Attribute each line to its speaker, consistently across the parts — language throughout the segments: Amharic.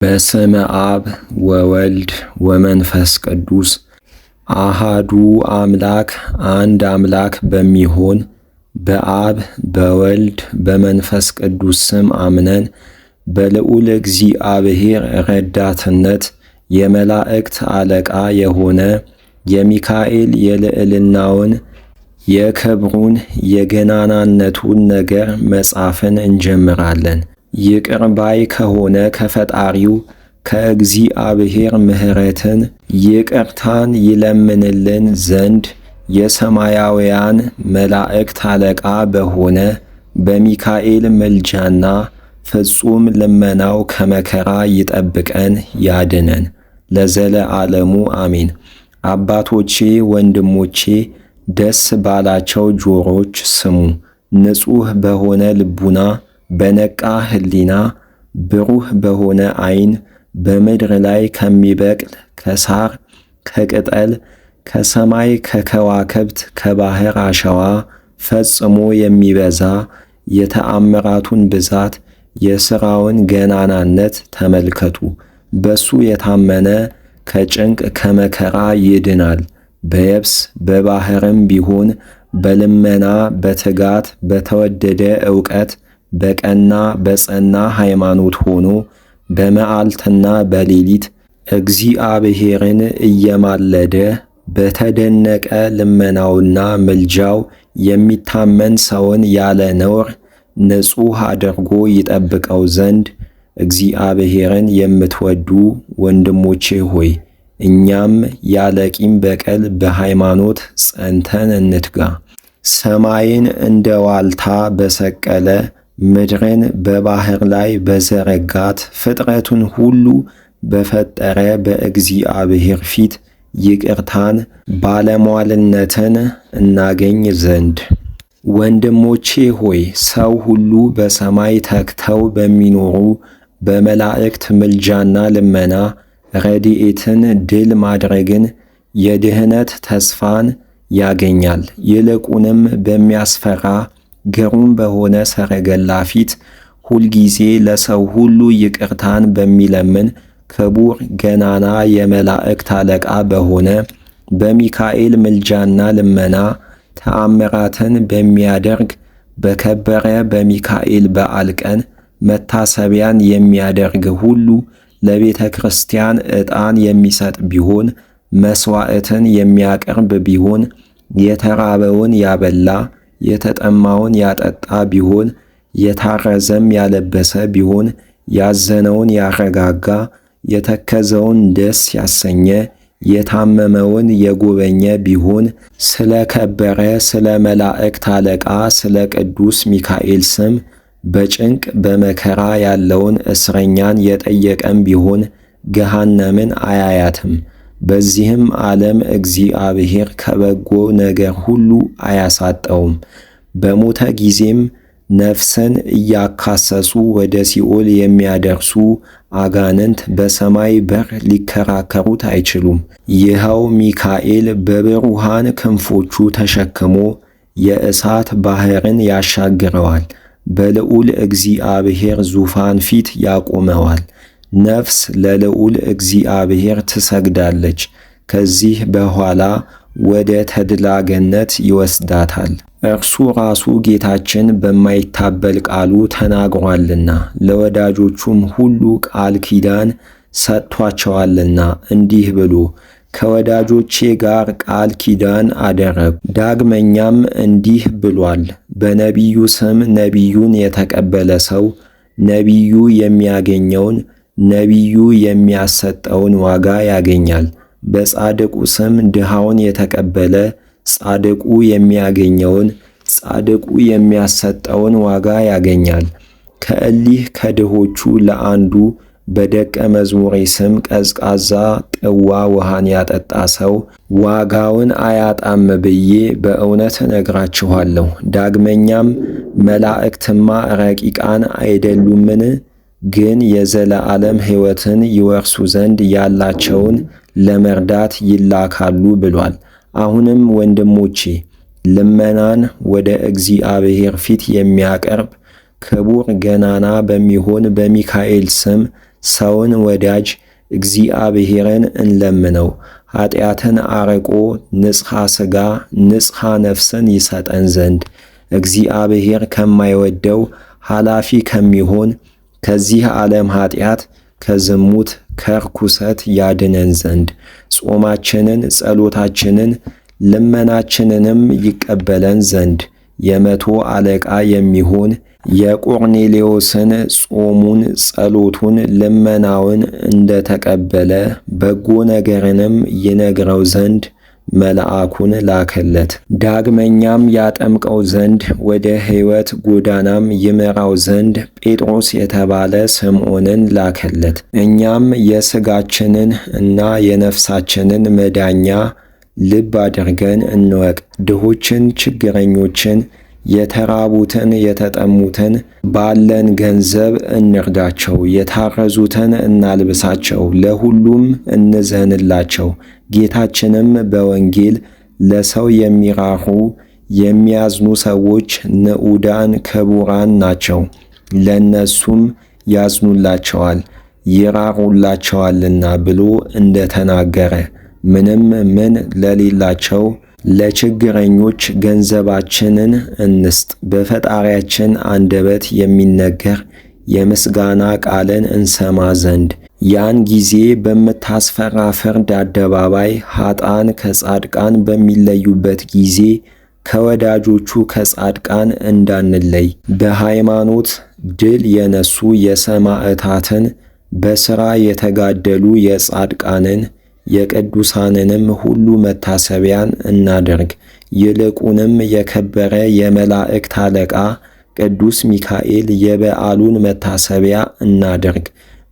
Speaker 1: በስመ አብ ወወልድ ወመንፈስ ቅዱስ አሃዱ አምላክ አንድ አምላክ በሚሆን በአብ በወልድ በመንፈስ ቅዱስ ስም አምነን በልዑል እግዚአብሔር ረዳትነት የመላእክት አለቃ የሆነ የሚካኤል የልዕልናውን የክብሩን የገናናነቱን ነገር መጻፍን እንጀምራለን። ይቅር ባይ ከሆነ ከፈጣሪው ከእግዚአብሔር ምሕረትን ይቅርታን ይለምንልን ዘንድ የሰማያውያን መላእክት አለቃ በሆነ በሚካኤል ምልጃና ፍጹም ልመናው ከመከራ ይጠብቀን ያድነን ለዘለዓለሙ አሜን። አባቶቼ ወንድሞቼ፣ ደስ ባላቸው ጆሮች ስሙ። ንጹሕ በሆነ ልቡና በነቃ ሕሊና ብሩህ በሆነ ዐይን በምድር ላይ ከሚበቅል ከሳር ከቅጠል ከሰማይ ከከዋክብት ከባሕር አሸዋ ፈጽሞ የሚበዛ የተአምራቱን ብዛት የሥራውን ገናናነት ተመልከቱ። በሱ የታመነ ከጭንቅ ከመከራ ይድናል። በየብስ በባሕርም ቢሆን በልመና በትጋት በተወደደ ዕውቀት በቀና በጸና ሃይማኖት ሆኖ በመዓልትና በሌሊት እግዚአብሔርን እየማለደ በተደነቀ ልመናውና ምልጃው የሚታመን ሰውን ያለ ነውር ንጹሕ አድርጎ ይጠብቀው ዘንድ እግዚአብሔርን የምትወዱ ወንድሞቼ ሆይ እኛም ያለ ቂም በቀል በሃይማኖት ጸንተን እንትጋ። ሰማይን እንደ ዋልታ በሰቀለ ምድርን በባሕር ላይ በዘረጋት ፍጥረቱን ሁሉ በፈጠረ በእግዚአብሔር ፊት ይቅርታን ባለሟልነትን እናገኝ ዘንድ ወንድሞቼ ሆይ ሰው ሁሉ በሰማይ ተግተው በሚኖሩ በመላእክት ምልጃና ልመና ረድኤትን ድል ማድረግን የድኅነት ተስፋን ያገኛል። ይልቁንም በሚያስፈራ ግሩም በሆነ ሰረገላ ፊት ሁልጊዜ ለሰው ሁሉ ይቅርታን በሚለምን ክቡር ገናና የመላእክት አለቃ በሆነ በሚካኤል ምልጃና ልመና ተአምራትን በሚያደርግ በከበረ በሚካኤል በዓል ቀን መታሰቢያን የሚያደርግ ሁሉ ለቤተ ክርስቲያን ዕጣን የሚሰጥ ቢሆን መሥዋዕትን የሚያቀርብ ቢሆን የተራበውን ያበላ የተጠማውን ያጠጣ ቢሆን የታረዘም ያለበሰ ቢሆን ያዘነውን ያረጋጋ የተከዘውን ደስ ያሰኘ የታመመውን የጎበኘ ቢሆን ስለ ከበረ ስለ መላእክት አለቃ ስለ ቅዱስ ሚካኤል ስም በጭንቅ በመከራ ያለውን እስረኛን የጠየቀም ቢሆን ገሃነምን አያያትም። በዚህም ዓለም እግዚአብሔር ከበጎ ነገር ሁሉ አያሳጠውም። በሞተ ጊዜም ነፍስን እያካሰሱ ወደ ሲኦል የሚያደርሱ አጋንንት በሰማይ በር ሊከራከሩት አይችሉም። ይኸው ሚካኤል በብሩሃን ክንፎቹ ተሸክሞ የእሳት ባሕርን ያሻግረዋል፣ በልዑል እግዚአብሔር ዙፋን ፊት ያቆመዋል። ነፍስ ለልዑል እግዚአብሔር ትሰግዳለች። ከዚህ በኋላ ወደ ተድላ ገነት ይወስዳታል። እርሱ ራሱ ጌታችን በማይታበል ቃሉ ተናግሯልና ለወዳጆቹም ሁሉ ቃል ኪዳን ሰጥቷቸዋልና እንዲህ ብሎ ከወዳጆቼ ጋር ቃል ኪዳን አደረጉ። ዳግመኛም እንዲህ ብሏል፣ በነቢዩ ስም ነቢዩን የተቀበለ ሰው ነቢዩ የሚያገኘውን ነቢዩ የሚያሰጠውን ዋጋ ያገኛል። በጻድቁ ስም ድሃውን የተቀበለ ጻድቁ የሚያገኘውን ጻድቁ የሚያሰጠውን ዋጋ ያገኛል። ከእሊህ ከድሆቹ ለአንዱ በደቀ መዝሙሬ ስም ቀዝቃዛ ጥዋ ውሃን ያጠጣ ሰው ዋጋውን አያጣም ብዬ በእውነት እነግራችኋለሁ። ዳግመኛም መላእክትማ ረቂቃን አይደሉምን? ግን የዘለዓለም ሕይወትን ይወርሱ ዘንድ ያላቸውን ለመርዳት ይላካሉ ብሏል። አሁንም ወንድሞቼ ልመናን ወደ እግዚአብሔር ፊት የሚያቀርብ ክቡር ገናና በሚሆን በሚካኤል ስም ሰውን ወዳጅ እግዚአብሔርን እንለምነው። ኃጢአትን አርቆ ንጽሐ ሥጋ ንጽሐ ነፍስን ይሰጠን ዘንድ እግዚአብሔር ከማይወደው ኃላፊ ከሚሆን ከዚህ ዓለም ኃጢአት ከዝሙት ከርኩሰት ያድነን ዘንድ ጾማችንን ጸሎታችንን ልመናችንንም ይቀበለን ዘንድ የመቶ አለቃ የሚሆን የቆርኔሌዎስን ጾሙን ጸሎቱን ልመናውን እንደተቀበለ በጎ ነገርንም ይነግረው ዘንድ መልአኩን ላከለት። ዳግመኛም ያጠምቀው ዘንድ ወደ ሕይወት ጎዳናም ይመራው ዘንድ ጴጥሮስ የተባለ ስምዖንን ላከለት። እኛም የሥጋችንን እና የነፍሳችንን መዳኛ ልብ አድርገን እንወቅ። ድሆችን፣ ችግረኞችን፣ የተራቡትን፣ የተጠሙትን ባለን ገንዘብ እንርዳቸው። የታረዙትን እናልብሳቸው፣ ለሁሉም እንዘንላቸው። ጌታችንም በወንጌል ለሰው የሚራሩ የሚያዝኑ ሰዎች ንዑዳን ክቡራን ናቸው፣ ለእነሱም ያዝኑላቸዋል ይራሩላቸዋልና ብሎ እንደተናገረ ምንም ምን ለሌላቸው ለችግረኞች ገንዘባችንን እንስጥ። በፈጣሪያችን አንደበት የሚነገር የምስጋና ቃልን እንሰማ ዘንድ ያን ጊዜ በምታስፈራ ፍርድ አደባባይ ኃጥአን ከጻድቃን በሚለዩበት ጊዜ ከወዳጆቹ ከጻድቃን እንዳንለይ በሃይማኖት ድል የነሱ የሰማዕታትን በሥራ የተጋደሉ የጻድቃንን የቅዱሳንንም ሁሉ መታሰቢያን እናደርግ። ይልቁንም የከበረ የመላእክት አለቃ ቅዱስ ሚካኤል የበዓሉን መታሰቢያ እናደርግ።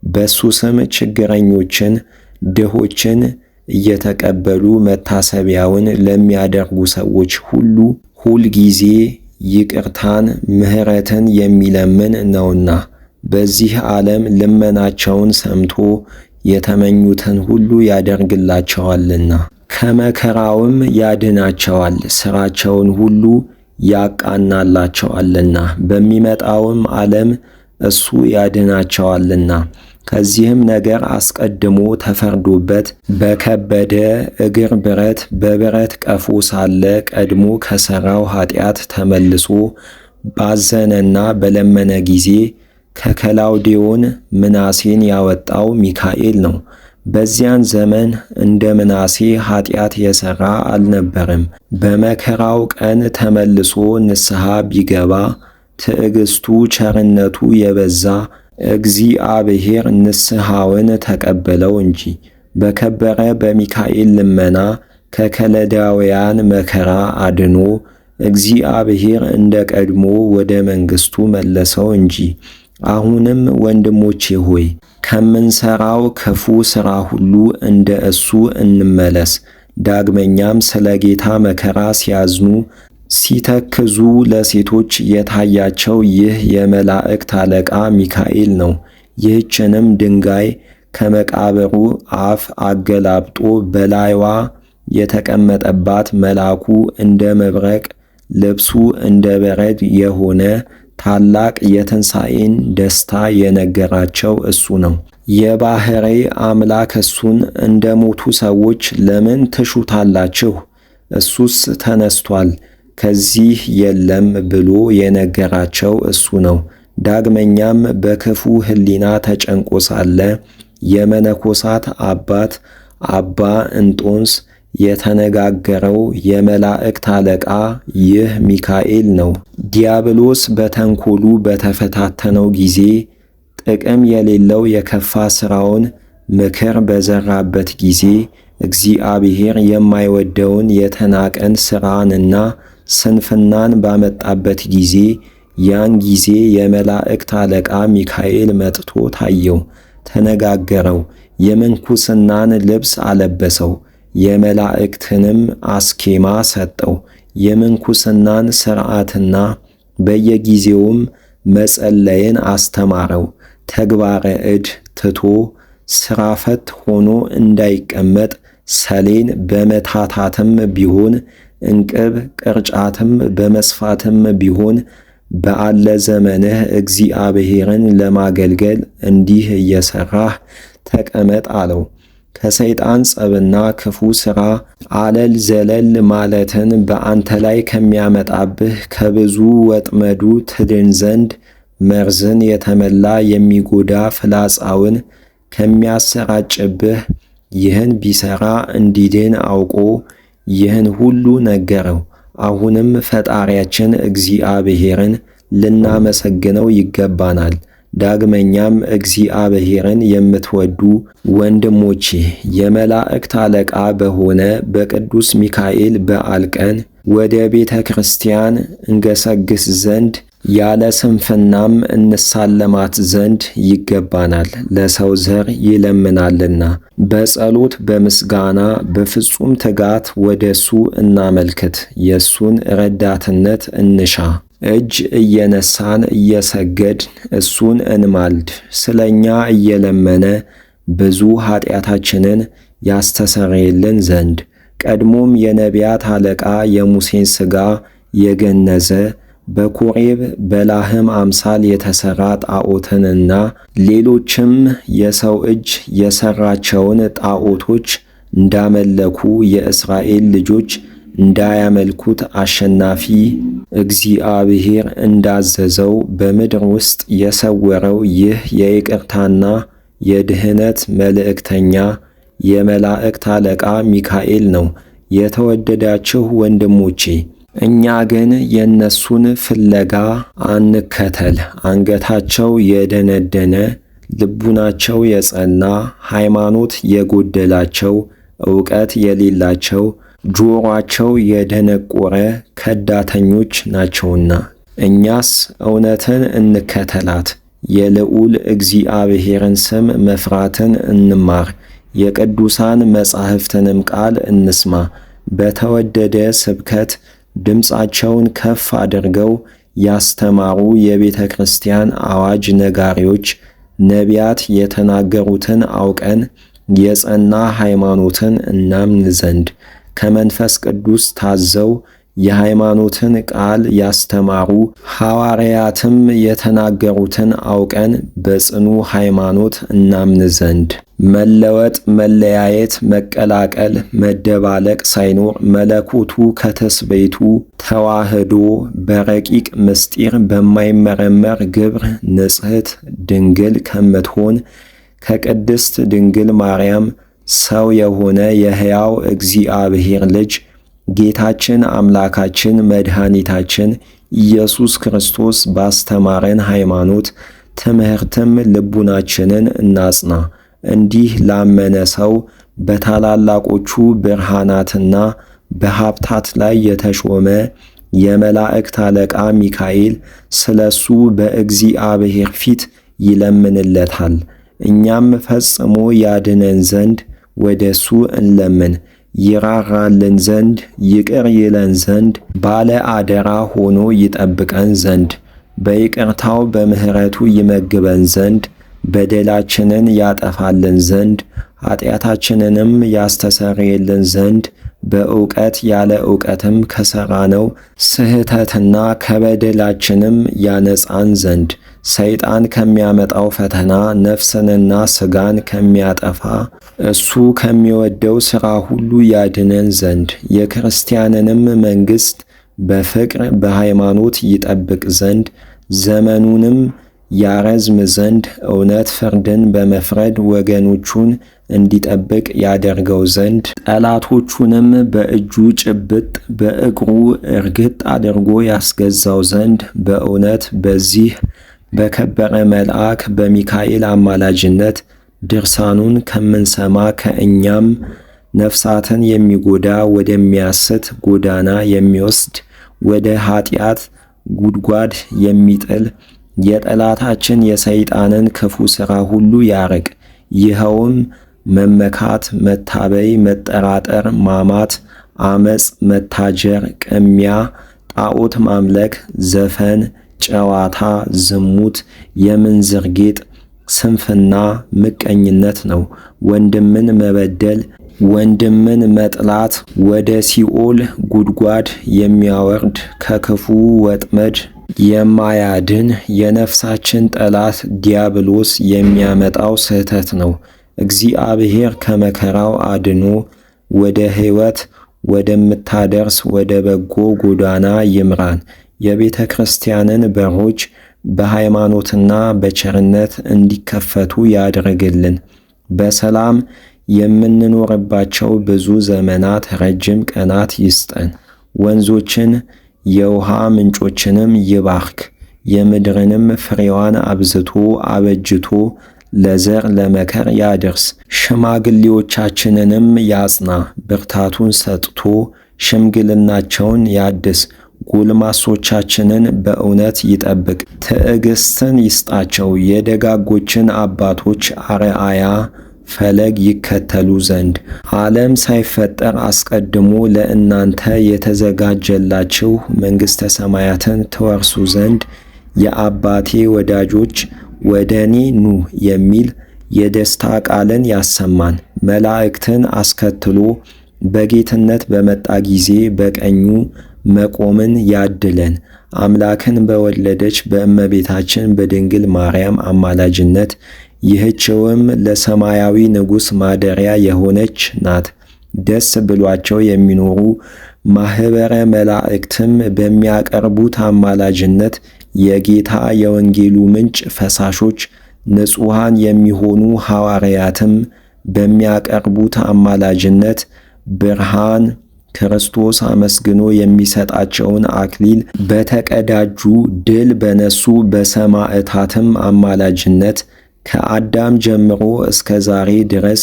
Speaker 1: በሱ ስም ችግረኞችን ድሆችን እየተቀበሉ መታሰቢያውን ለሚያደርጉ ሰዎች ሁሉ ሁልጊዜ ይቅርታን ምሕረትን የሚለምን ነውና በዚህ ዓለም ልመናቸውን ሰምቶ የተመኙትን ሁሉ ያደርግላቸዋልና ከመከራውም ያድናቸዋል፣ ሥራቸውን ሁሉ ያቃናላቸዋልና በሚመጣውም ዓለም እሱ ያድናቸዋልና። ከዚህም ነገር አስቀድሞ ተፈርዶበት በከበደ እግር ብረት በብረት ቀፎ ሳለ ቀድሞ ከሠራው ኃጢአት ተመልሶ ባዘነና በለመነ ጊዜ ከከላውዴዎን ምናሴን ያወጣው ሚካኤል ነው። በዚያን ዘመን እንደ ምናሴ ኃጢአት የሠራ አልነበረም። በመከራው ቀን ተመልሶ ንስሐ ቢገባ ትዕግሥቱ ቸርነቱ የበዛ እግዚአብሔር ንስሐውን ተቀበለው እንጂ በከበረ በሚካኤል ልመና ከከለዳውያን መከራ አድኖ እግዚአብሔር እንደ ቀድሞ ወደ መንግሥቱ መለሰው እንጂ። አሁንም ወንድሞቼ ሆይ ከምንሠራው ክፉ ሥራ ሁሉ እንደ እሱ እንመለስ። ዳግመኛም ስለ ጌታ መከራ ሲያዝኑ ሲተክዙ ለሴቶች የታያቸው ይህ የመላእክት አለቃ ሚካኤል ነው። ይህችንም ድንጋይ ከመቃብሩ አፍ አገላብጦ በላይዋ የተቀመጠባት መልአኩ እንደ መብረቅ ልብሱ እንደ በረድ የሆነ ታላቅ የትንሣኤን ደስታ የነገራቸው እሱ ነው። የባሕርይ አምላክ እሱን እንደ ሞቱ ሰዎች ለምን ትሹታላችሁ? እሱስ ተነስቷል ከዚህ የለም ብሎ የነገራቸው እሱ ነው። ዳግመኛም በክፉ ሕሊና ተጨንቆ ሳለ የመነኮሳት አባት አባ እንጦንስ የተነጋገረው የመላእክት አለቃ ይህ ሚካኤል ነው። ዲያብሎስ በተንኰሉ በተፈታተነው ጊዜ ጥቅም የሌለው የከፋ ሥራውን ምክር በዘራበት ጊዜ እግዚአብሔር የማይወደውን የተናቀን ሥራንና ስንፍናን ባመጣበት ጊዜ ያን ጊዜ የመላእክት አለቃ ሚካኤል መጥቶ ታየው፣ ተነጋገረው፣ የምንኩስናን ልብስ አለበሰው፣ የመላእክትንም አስኬማ ሰጠው። የምንኩስናን ሥርዓትና በየጊዜውም መጸለይን አስተማረው። ተግባረ ዕድ ትቶ ሥራ ፈት ሆኖ እንዳይቀመጥ ሰሌን በመታታትም ቢሆን እንቅብ ቅርጫትም በመስፋትም ቢሆን በአለ ዘመንህ እግዚአብሔርን ለማገልገል እንዲህ እየሠራህ ተቀመጥ አለው። ከሰይጣን ጸብና ክፉ ሥራ አለል ዘለል ማለትን በአንተ ላይ ከሚያመጣብህ ከብዙ ወጥመዱ ትድን ዘንድ መርዝን የተመላ የሚጎዳ ፍላጻውን ከሚያሰራጭብህ ይህን ቢሠራ እንዲድን አውቆ ይህን ሁሉ ነገረው። አሁንም ፈጣሪያችን እግዚአብሔርን ልናመሰግነው ይገባናል። ዳግመኛም እግዚአብሔርን የምትወዱ ወንድሞቼ የመላእክት አለቃ በሆነ በቅዱስ ሚካኤል በዓል ቀን ወደ ቤተ ክርስቲያን እንገሰግስ ዘንድ ያለ ስንፍናም እንሳለማት ዘንድ ይገባናል። ለሰው ዘር ይለምናልና በጸሎት በምስጋና በፍጹም ትጋት ወደሱ እናመልክት። የሱን ረዳትነት እንሻ። እጅ እየነሳን እየሰገድን እሱን እንማልድ። ስለኛ እየለመነ ብዙ ኃጢአታችንን ያስተሰርይልን ዘንድ ቀድሞም የነቢያት አለቃ የሙሴን ሥጋ የገነዘ በኮሬብ በላህም አምሳል የተሠራ ጣዖትንና ሌሎችም የሰው እጅ የሠራቸውን ጣዖቶች እንዳመለኩ የእስራኤል ልጆች እንዳያመልኩት አሸናፊ እግዚአብሔር እንዳዘዘው በምድር ውስጥ የሰወረው ይህ የይቅርታና የድኅነት መልእክተኛ የመላእክት አለቃ ሚካኤል ነው። የተወደዳችሁ ወንድሞቼ እኛ ግን የእነሱን ፍለጋ አንከተል። አንገታቸው የደነደነ ልቡናቸው የጸና ሃይማኖት የጎደላቸው ዕውቀት የሌላቸው ጆሮአቸው የደነቆረ ከዳተኞች ናቸውና እኛስ እውነትን እንከተላት። የልዑል እግዚአብሔርን ስም መፍራትን እንማር። የቅዱሳን መጻሕፍትንም ቃል እንስማ። በተወደደ ስብከት ድምፃቸውን ከፍ አድርገው ያስተማሩ የቤተ ክርስቲያን አዋጅ ነጋሪዎች ነቢያት የተናገሩትን አውቀን የጸና ሃይማኖትን እናምን ዘንድ ከመንፈስ ቅዱስ ታዘው የሃይማኖትን ቃል ያስተማሩ ሐዋርያትም የተናገሩትን አውቀን በጽኑ ሃይማኖት እናምን ዘንድ መለወጥ፣ መለያየት፣ መቀላቀል፣ መደባለቅ ሳይኖር መለኮቱ ከተስበይቱ ተዋህዶ በረቂቅ ምስጢር በማይመረመር ግብር ንጽሕት ድንግል ከምትሆን ከቅድስት ድንግል ማርያም ሰው የሆነ የሕያው እግዚአብሔር ልጅ ጌታችን አምላካችን መድኃኒታችን ኢየሱስ ክርስቶስ ባስተማረን ሃይማኖት ትምህርትም ልቡናችንን እናጽና። እንዲህ ላመነ ሰው በታላላቆቹ ብርሃናትና በሀብታት ላይ የተሾመ የመላእክት አለቃ ሚካኤል ስለሱ በእግዚአብሔር ፊት ይለምንለታል። እኛም ፈጽሞ ያድነን ዘንድ ወደሱ እንለምን። ይራራልን ዘንድ ይቅር ይለን ዘንድ ባለ አደራ ሆኖ ይጠብቀን ዘንድ በይቅርታው በምሕረቱ ይመግበን ዘንድ በደላችንን ያጠፋልን ዘንድ ኃጢአታችንንም ያስተሰርይልን ዘንድ በእውቀት ያለ እውቀትም ከሠራነው ስህተትና ከበደላችንም ያነጻን ዘንድ ሰይጣን ከሚያመጣው ፈተና ነፍስንና ሥጋን ከሚያጠፋ እሱ ከሚወደው ሥራ ሁሉ ያድነን ዘንድ የክርስቲያንንም መንግሥት በፍቅር በሃይማኖት ይጠብቅ ዘንድ ዘመኑንም ያረዝም ዘንድ እውነት ፍርድን በመፍረድ ወገኖቹን እንዲጠብቅ ያደርገው ዘንድ ጠላቶቹንም በእጁ ጭብጥ በእግሩ እርግጥ አድርጎ ያስገዛው ዘንድ በእውነት በዚህ በከበረ መልአክ በሚካኤል አማላጅነት ድርሳኑን ከምንሰማ ከእኛም ነፍሳትን የሚጎዳ ወደሚያስት ጎዳና የሚወስድ ወደ ኃጢአት ጉድጓድ የሚጥል የጠላታችን የሰይጣንን ክፉ ሥራ ሁሉ ያርቅ። ይኸውም መመካት፣ መታበይ፣ መጠራጠር፣ ማማት፣ አመፅ፣ መታጀር፣ ቅሚያ፣ ጣዖት ማምለክ፣ ዘፈን፣ ጨዋታ፣ ዝሙት፣ የምንዝር ጌጥ፣ ስንፍና፣ ምቀኝነት ነው። ወንድምን መበደል፣ ወንድምን መጥላት ወደ ሲኦል ጉድጓድ የሚያወርድ ከክፉ ወጥመድ የማያድን የነፍሳችን ጠላት ዲያብሎስ የሚያመጣው ስህተት ነው። እግዚአብሔር ከመከራው አድኖ ወደ ሕይወት ወደምታደርስ ወደ በጎ ጎዳና ይምራን። የቤተ ክርስቲያንን በሮች በሃይማኖትና በቸርነት እንዲከፈቱ ያድርግልን። በሰላም የምንኖርባቸው ብዙ ዘመናት ረጅም ቀናት ይስጠን። ወንዞችን የውሃ ምንጮችንም ይባርክ። የምድርንም ፍሬዋን አብዝቶ አበጅቶ ለዘር ለመከር ያድርስ። ሽማግሌዎቻችንንም ያጽና፣ ብርታቱን ሰጥቶ ሽምግልናቸውን ያድስ። ጎልማሶቻችንን በእውነት ይጠብቅ፣ ትዕግስትን ይስጣቸው። የደጋጎችን አባቶች አርአያ ፈለግ ይከተሉ ዘንድ ዓለም ሳይፈጠር አስቀድሞ ለእናንተ የተዘጋጀላችሁ መንግሥተ ሰማያትን ትወርሱ ዘንድ የአባቴ ወዳጆች ወደ እኔ ኑ የሚል የደስታ ቃልን ያሰማን። መላእክትን አስከትሎ በጌትነት በመጣ ጊዜ በቀኙ መቆምን ያድለን። አምላክን በወለደች በእመቤታችን በድንግል ማርያም አማላጅነት ይህችውም ለሰማያዊ ንጉሥ ማደሪያ የሆነች ናት። ደስ ብሏቸው የሚኖሩ ማኅበረ መላእክትም በሚያቀርቡት አማላጅነት የጌታ የወንጌሉ ምንጭ ፈሳሾች ንጹሐን የሚሆኑ ሐዋርያትም በሚያቀርቡት አማላጅነት ብርሃን ክርስቶስ አመስግኖ የሚሰጣቸውን አክሊል በተቀዳጁ ድል በነሱ በሰማዕታትም አማላጅነት ከአዳም ጀምሮ እስከ ዛሬ ድረስ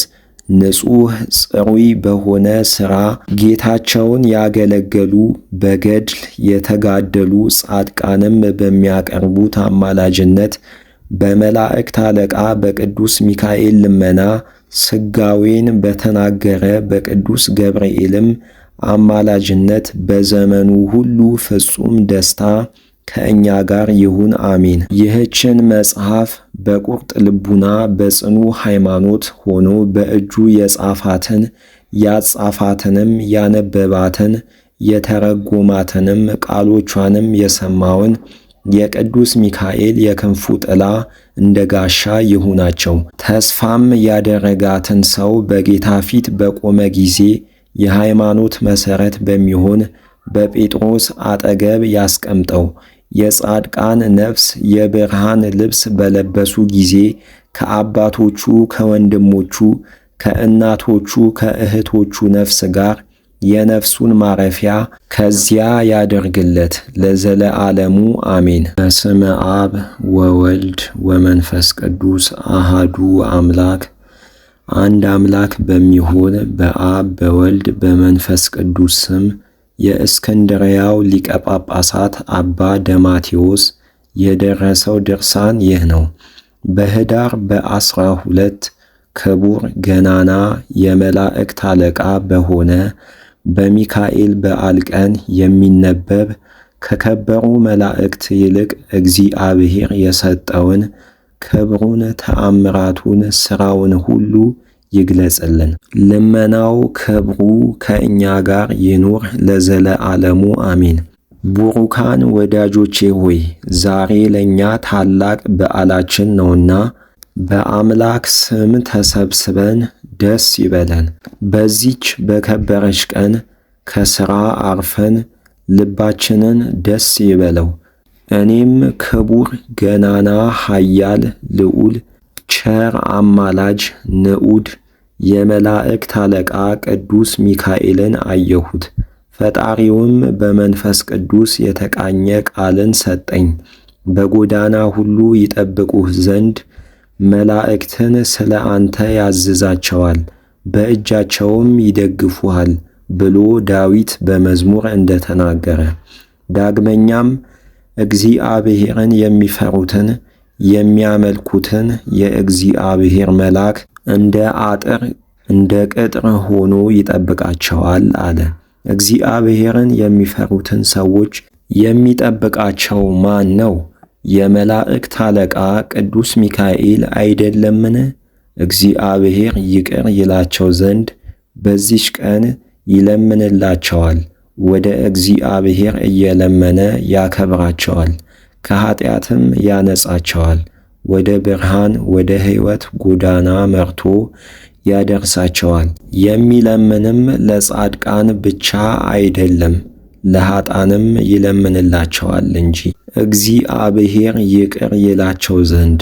Speaker 1: ንጹሕ ጽሩይ በሆነ ሥራ ጌታቸውን ያገለገሉ በገድል የተጋደሉ ጻድቃንም በሚያቀርቡት አማላጅነት በመላእክት አለቃ በቅዱስ ሚካኤል ልመና ሥጋዌን በተናገረ በቅዱስ ገብርኤልም አማላጅነት በዘመኑ ሁሉ ፍጹም ደስታ ከእኛ ጋር ይሁን፣ አሜን። ይህችን መጽሐፍ በቁርጥ ልቡና በጽኑ ሃይማኖት ሆኖ በእጁ የጻፋትን ያጻፋትንም ያነበባትን የተረጎማትንም ቃሎቿንም የሰማውን የቅዱስ ሚካኤል የክንፉ ጥላ እንደ ጋሻ ይሁናቸው። ተስፋም ያደረጋትን ሰው በጌታ ፊት በቆመ ጊዜ የሃይማኖት መሠረት በሚሆን በጴጥሮስ አጠገብ ያስቀምጠው። የጻድቃን ነፍስ የብርሃን ልብስ በለበሱ ጊዜ ከአባቶቹ ከወንድሞቹ ከእናቶቹ ከእህቶቹ ነፍስ ጋር የነፍሱን ማረፊያ ከዚያ ያደርግለት ለዘለዓለሙ አሜን። በስመ አብ ወወልድ ወመንፈስ ቅዱስ አሃዱ አምላክ አንድ አምላክ በሚሆን በአብ በወልድ በመንፈስ ቅዱስ ስም የእስክንድርያው ሊቀ ጳጳሳት አባ ደማቴዎስ የደረሰው ድርሳን ይህ ነው። በኅዳር በ12 ክቡር ገናና የመላእክት አለቃ በሆነ በሚካኤል በዓል ቀን የሚነበብ ከከበሩ መላእክት ይልቅ እግዚአብሔር የሰጠውን ክብሩን ተአምራቱን ሥራውን ሁሉ ይግለጽልን። ልመናው ክብሩ ከእኛ ጋር ይኑር ለዘለዓለሙ አሜን። ቡሩካን ወዳጆቼ ሆይ ዛሬ ለእኛ ታላቅ በዓላችን ነውና በአምላክ ስም ተሰብስበን ደስ ይበለን። በዚች በከበረች ቀን ከሥራ አርፈን ልባችንን ደስ ይበለው። እኔም ክቡር ገናና ኃያል ልዑል ቸር አማላጅ ንዑድ የመላእክት አለቃ ቅዱስ ሚካኤልን አየሁት። ፈጣሪውም በመንፈስ ቅዱስ የተቃኘ ቃልን ሰጠኝ። በጎዳና ሁሉ ይጠብቁህ ዘንድ መላእክትን ስለ አንተ ያዝዛቸዋል፣ በእጃቸውም ይደግፉሃል ብሎ ዳዊት በመዝሙር እንደተናገረ። ዳግመኛም እግዚአብሔርን የሚፈሩትን የሚያመልኩትን የእግዚአብሔር መልአክ እንደ አጥር እንደ ቅጥር ሆኖ ይጠብቃቸዋል አለ። እግዚአብሔርን የሚፈሩትን ሰዎች የሚጠብቃቸው ማን ነው? የመላእክት አለቃ ቅዱስ ሚካኤል አይደለምን? እግዚአብሔር ይቅር ይላቸው ዘንድ በዚች ቀን ይለምንላቸዋል። ወደ እግዚአብሔር እየለመነ ያከብራቸዋል። ከኃጢአትም ያነጻቸዋል። ወደ ብርሃን ወደ ሕይወት ጎዳና መርቶ ያደርሳቸዋል። የሚለምንም ለጻድቃን ብቻ አይደለም ለኃጥአንም ይለምንላቸዋል እንጂ እግዚአብሔር ይቅር ይላቸው ዘንድ።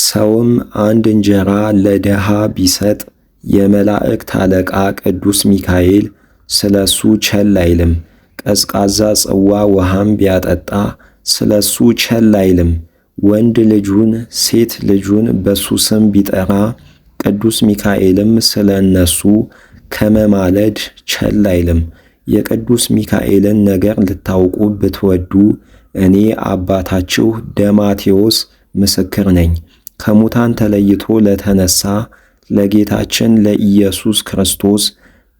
Speaker 1: ሰውም አንድ እንጀራ ለድሃ ቢሰጥ የመላእክት አለቃ ቅዱስ ሚካኤል ስለሱ ቸል አይልም። ቀዝቃዛ ጽዋ ውሃም ቢያጠጣ ስለሱ ቸል አይልም። ወንድ ልጁን ሴት ልጁን በሱ ስም ቢጠራ ቅዱስ ሚካኤልም ስለ እነሱ ከመማለድ ቸል አይልም። የቅዱስ ሚካኤልን ነገር ልታውቁ ብትወዱ እኔ አባታችሁ ደማቴዎስ ምስክር ነኝ። ከሙታን ተለይቶ ለተነሳ ለጌታችን ለኢየሱስ ክርስቶስ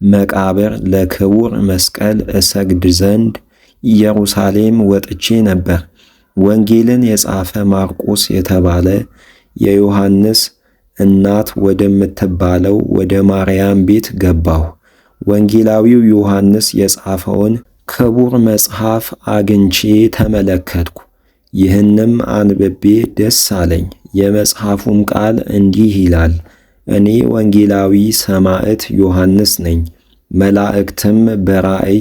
Speaker 1: መቃብር ለክቡር መስቀል እሰግድ ዘንድ ኢየሩሳሌም ወጥቼ ነበር። ወንጌልን የጻፈ ማርቆስ የተባለ የዮሐንስ እናት ወደምትባለው ወደ ማርያም ቤት ገባሁ። ወንጌላዊው ዮሐንስ የጻፈውን ክቡር መጽሐፍ አግኝቼ ተመለከትኩ። ይህንም አንብቤ ደስ አለኝ። የመጽሐፉም ቃል እንዲህ ይላል። እኔ ወንጌላዊ ሰማዕት ዮሐንስ ነኝ። መላእክትም በራእይ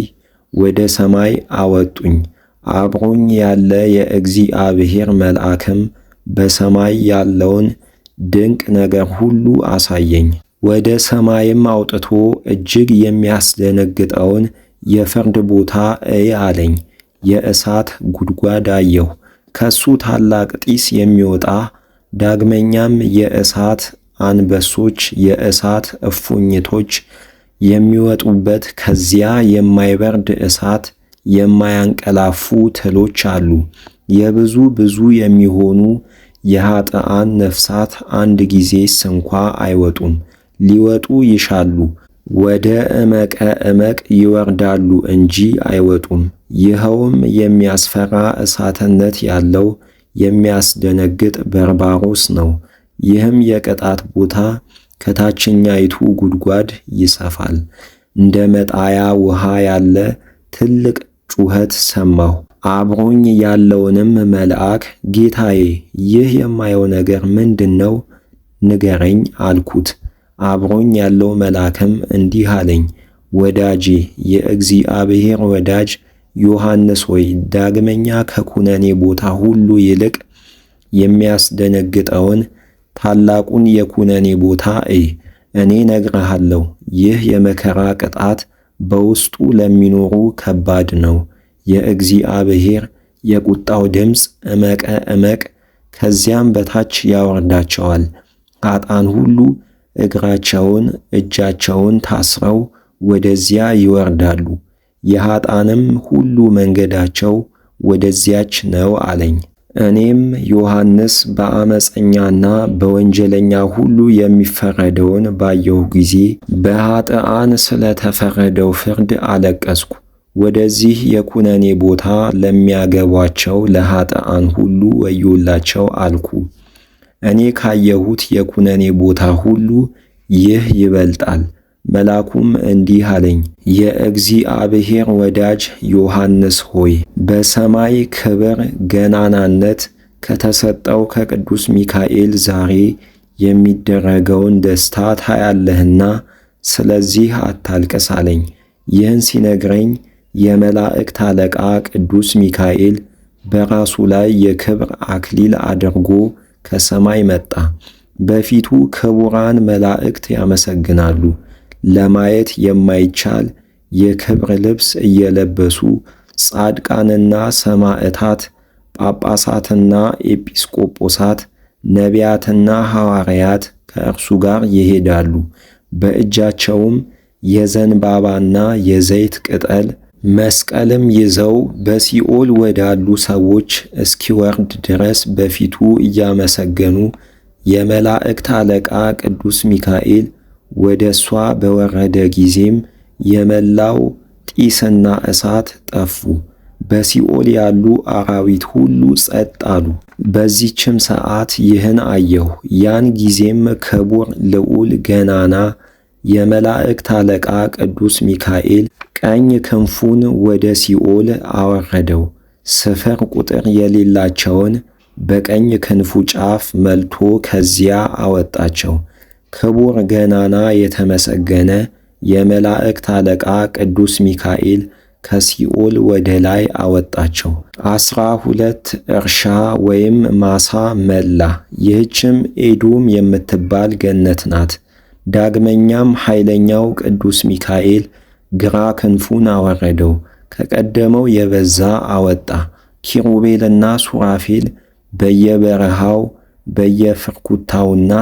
Speaker 1: ወደ ሰማይ አወጡኝ። አብሮኝ ያለ የእግዚአብሔር መልአክም በሰማይ ያለውን ድንቅ ነገር ሁሉ አሳየኝ። ወደ ሰማይም አውጥቶ እጅግ የሚያስደነግጠውን የፍርድ ቦታ እይ አለኝ። የእሳት ጉድጓድ አየሁ፣ ከሱ ታላቅ ጢስ የሚወጣ ዳግመኛም የእሳት አንበሶች የእሳት እፉኝቶች የሚወጡበት ከዚያ የማይበርድ እሳት የማያንቀላፉ ትሎች አሉ። የብዙ ብዙ የሚሆኑ የኃጥአን ነፍሳት አንድ ጊዜስ እንኳ አይወጡም። ሊወጡ ይሻሉ፣ ወደ እመቀ እመቅ ይወርዳሉ እንጂ አይወጡም። ይኸውም የሚያስፈራ እሳትነት ያለው የሚያስደነግጥ በርባሮስ ነው። ይህም የቅጣት ቦታ ከታችኛይቱ ጉድጓድ ይሰፋል። እንደ መጣያ ውሃ ያለ ትልቅ ጩኸት ሰማሁ። አብሮኝ ያለውንም መልአክ ጌታዬ፣ ይህ የማየው ነገር ምንድን ነው? ንገረኝ አልኩት። አብሮኝ ያለው መልአክም እንዲህ አለኝ፣ ወዳጄ የእግዚአብሔር ወዳጅ ዮሐንስ ሆይ ዳግመኛ ከኩነኔ ቦታ ሁሉ ይልቅ የሚያስደነግጠውን ታላቁን የኩነኔ ቦታ እይ። እኔ ነግረሃለሁ፣ ይህ የመከራ ቅጣት በውስጡ ለሚኖሩ ከባድ ነው። የእግዚአብሔር የቁጣው ድምፅ እመቀ እመቅ ከዚያም በታች ያወርዳቸዋል። ኃጥአን ሁሉ እግራቸውን እጃቸውን ታስረው ወደዚያ ይወርዳሉ። የኃጥአንም ሁሉ መንገዳቸው ወደዚያች ነው አለኝ። እኔም ዮሐንስ በአመፀኛና በወንጀለኛ ሁሉ የሚፈረደውን ባየሁ ጊዜ በኃጥአን ስለተፈረደው ፍርድ አለቀስኩ። ወደዚህ የኩነኔ ቦታ ለሚያገቧቸው ለኃጥአን ሁሉ ወዮላቸው አልኩ። እኔ ካየሁት የኩነኔ ቦታ ሁሉ ይህ ይበልጣል። መልአኩም እንዲህ አለኝ፣ የእግዚአብሔር ወዳጅ ዮሐንስ ሆይ በሰማይ ክብር ገናናነት ከተሰጠው ከቅዱስ ሚካኤል ዛሬ የሚደረገውን ደስታ ታያለህና ስለዚህ አታልቅስ አለኝ። ይህን ሲነግረኝ የመላእክት አለቃ ቅዱስ ሚካኤል በራሱ ላይ የክብር አክሊል አድርጎ ከሰማይ መጣ። በፊቱ ክቡራን መላእክት ያመሰግናሉ። ለማየት የማይቻል የክብር ልብስ እየለበሱ ጻድቃንና ሰማዕታት፣ ጳጳሳትና ኤጲስቆጶሳት፣ ነቢያትና ሐዋርያት ከእርሱ ጋር ይሄዳሉ። በእጃቸውም የዘንባባና የዘይት ቅጠል መስቀልም ይዘው በሲኦል ወዳሉ ሰዎች እስኪወርድ ድረስ በፊቱ እያመሰገኑ የመላእክት አለቃ ቅዱስ ሚካኤል ወደ እሷ በወረደ ጊዜም የመላው ጢስና እሳት ጠፉ። በሲኦል ያሉ አራዊት ሁሉ ጸጥ አሉ። በዚችም ሰዓት ይህን አየሁ። ያን ጊዜም ክቡር ልዑል ገናና የመላእክት አለቃ ቅዱስ ሚካኤል ቀኝ ክንፉን ወደ ሲኦል አወረደው። ስፍር ቁጥር የሌላቸውን በቀኝ ክንፉ ጫፍ መልቶ ከዚያ አወጣቸው። ክቡር ገናና የተመሰገነ የመላእክት አለቃ ቅዱስ ሚካኤል ከሲኦል ወደ ላይ አወጣቸው። 12 እርሻ ወይም ማሳ መላ። ይህችም ኤዶም የምትባል ገነት ናት። ዳግመኛም ኃይለኛው ቅዱስ ሚካኤል ግራ ክንፉን አወረደው፣ ከቀደመው የበዛ አወጣ። ኪሩቤልና ሱራፌል በየበረሃው በየፍርኩታውና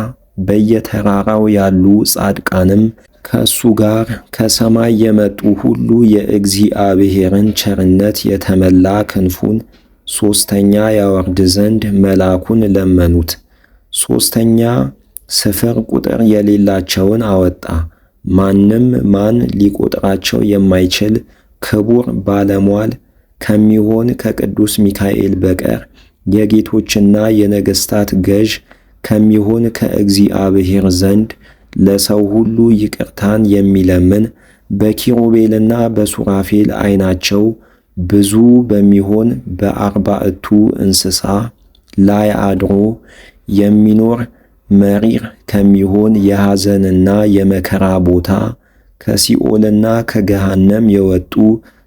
Speaker 1: በየተራራው ያሉ ጻድቃንም ከእሱ ጋር ከሰማይ የመጡ ሁሉ የእግዚአብሔርን ቸርነት የተመላ ክንፉን ሦስተኛ ያወርድ ዘንድ መልአኩን ለመኑት። ሦስተኛ ስፍር ቁጥር የሌላቸውን አወጣ። ማንም ማን ሊቆጥራቸው የማይችል ክቡር ባለሟል ከሚሆን ከቅዱስ ሚካኤል በቀር የጌቶችና የነገሥታት ገዥ ከሚሆን ከእግዚአብሔር ዘንድ ለሰው ሁሉ ይቅርታን የሚለምን በኪሩቤልና በሱራፌል ዓይናቸው ብዙ በሚሆን በአርባዕቱ እንስሳ ላይ አድሮ የሚኖር መሪር ከሚሆን የሐዘንና የመከራ ቦታ ከሲኦልና ከገሃነም የወጡ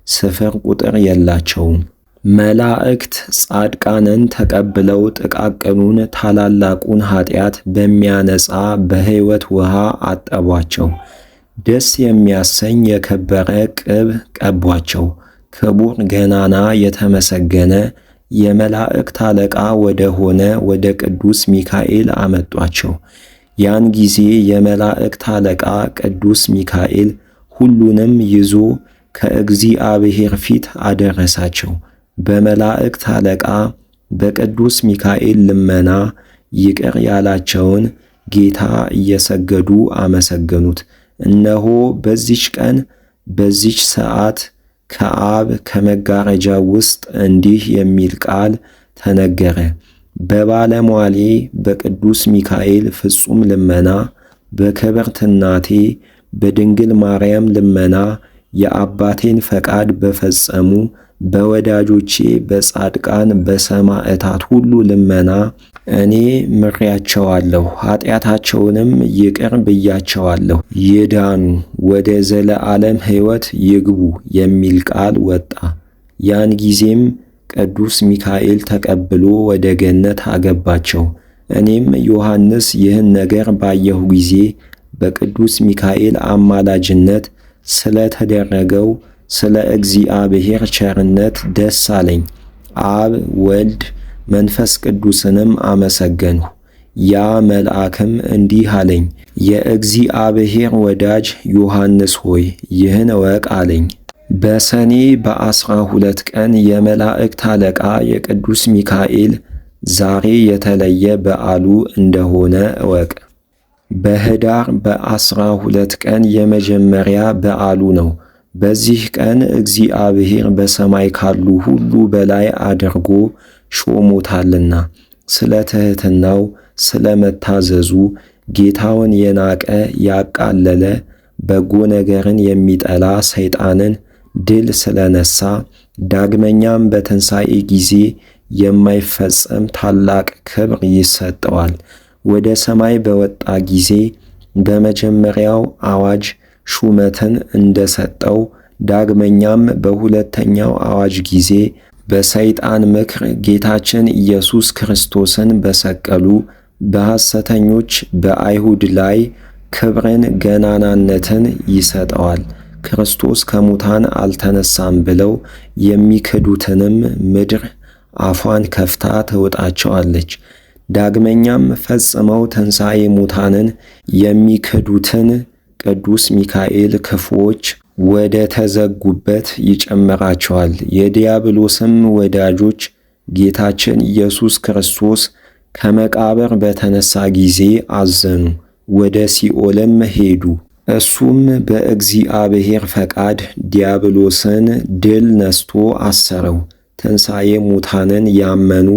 Speaker 1: ስፍር ቁጥር የላቸውም። መላእክት ጻድቃንን ተቀብለው ጥቃቅኑን ታላላቁን ኃጢአት በሚያነጻ በሕይወት ውሃ አጠቧቸው። ደስ የሚያሰኝ የከበረ ቅብ ቀቧቸው። ክቡር ገናና የተመሰገነ የመላእክት አለቃ ወደ ሆነ ወደ ቅዱስ ሚካኤል አመጧቸው። ያን ጊዜ የመላእክት አለቃ ቅዱስ ሚካኤል ሁሉንም ይዞ ከእግዚአብሔር ፊት አደረሳቸው። በመላእክት አለቃ በቅዱስ ሚካኤል ልመና ይቅር ያላቸውን ጌታ እየሰገዱ አመሰገኑት። እነሆ በዚች ቀን በዚች ሰዓት ከአብ ከመጋረጃው ውስጥ እንዲህ የሚል ቃል ተነገረ። በባለሟሌ በቅዱስ ሚካኤል ፍጹም ልመና በክብርት እናቴ በድንግል ማርያም ልመና የአባቴን ፈቃድ በፈጸሙ በወዳጆቼ በጻድቃን በሰማዕታት ሁሉ ልመና እኔ ምሬያቸዋለሁ፣ ኃጢአታቸውንም ይቅር ብያቸዋለሁ፣ ይዳኑ፣ ወደ ዘለዓለም ሕይወት ይግቡ የሚል ቃል ወጣ። ያን ጊዜም ቅዱስ ሚካኤል ተቀብሎ ወደ ገነት አገባቸው። እኔም ዮሐንስ ይህን ነገር ባየሁ ጊዜ በቅዱስ ሚካኤል አማላጅነት ስለተደረገው ስለ እግዚአብሔር ቸርነት ደስ አለኝ። አብ ወልድ መንፈስ ቅዱስንም አመሰገንሁ። ያ መልአክም እንዲህ አለኝ፣ የእግዚአብሔር ወዳጅ ዮሐንስ ሆይ ይህን እወቅ አለኝ። በሰኔ በ12 ቀን የመላእክት አለቃ የቅዱስ ሚካኤል ዛሬ የተለየ በዓሉ እንደሆነ እወቅ። በኅዳር በ12 ቀን የመጀመሪያ በዓሉ ነው። በዚህ ቀን እግዚአብሔር በሰማይ ካሉ ሁሉ በላይ አድርጎ ሾሞታልና ስለ ትሕትናው ስለ መታዘዙ ጌታውን የናቀ ያቃለለ በጎ ነገርን የሚጠላ ሰይጣንን ድል ስለነሳ ዳግመኛም በትንሣኤ ጊዜ የማይፈጸም ታላቅ ክብር ይሰጠዋል። ወደ ሰማይ በወጣ ጊዜ በመጀመሪያው አዋጅ ሹመትን እንደሰጠው ዳግመኛም በሁለተኛው አዋጅ ጊዜ በሰይጣን ምክር ጌታችን ኢየሱስ ክርስቶስን በሰቀሉ በሐሰተኞች በአይሁድ ላይ ክብርን ገናናነትን ይሰጠዋል። ክርስቶስ ከሙታን አልተነሳም ብለው የሚክዱትንም ምድር አፏን ከፍታ ትውጣቸዋለች። ዳግመኛም ፈጽመው ትንሣኤ ሙታንን የሚክዱትን ቅዱስ ሚካኤል ክፉዎች ወደ ተዘጉበት ይጨምራቸዋል። የዲያብሎስም ወዳጆች ጌታችን ኢየሱስ ክርስቶስ ከመቃብር በተነሳ ጊዜ አዘኑ፣ ወደ ሲኦልም ሄዱ። እሱም በእግዚአብሔር ፈቃድ ዲያብሎስን ድል ነስቶ አሰረው። ትንሣኤ ሙታንን ያመኑ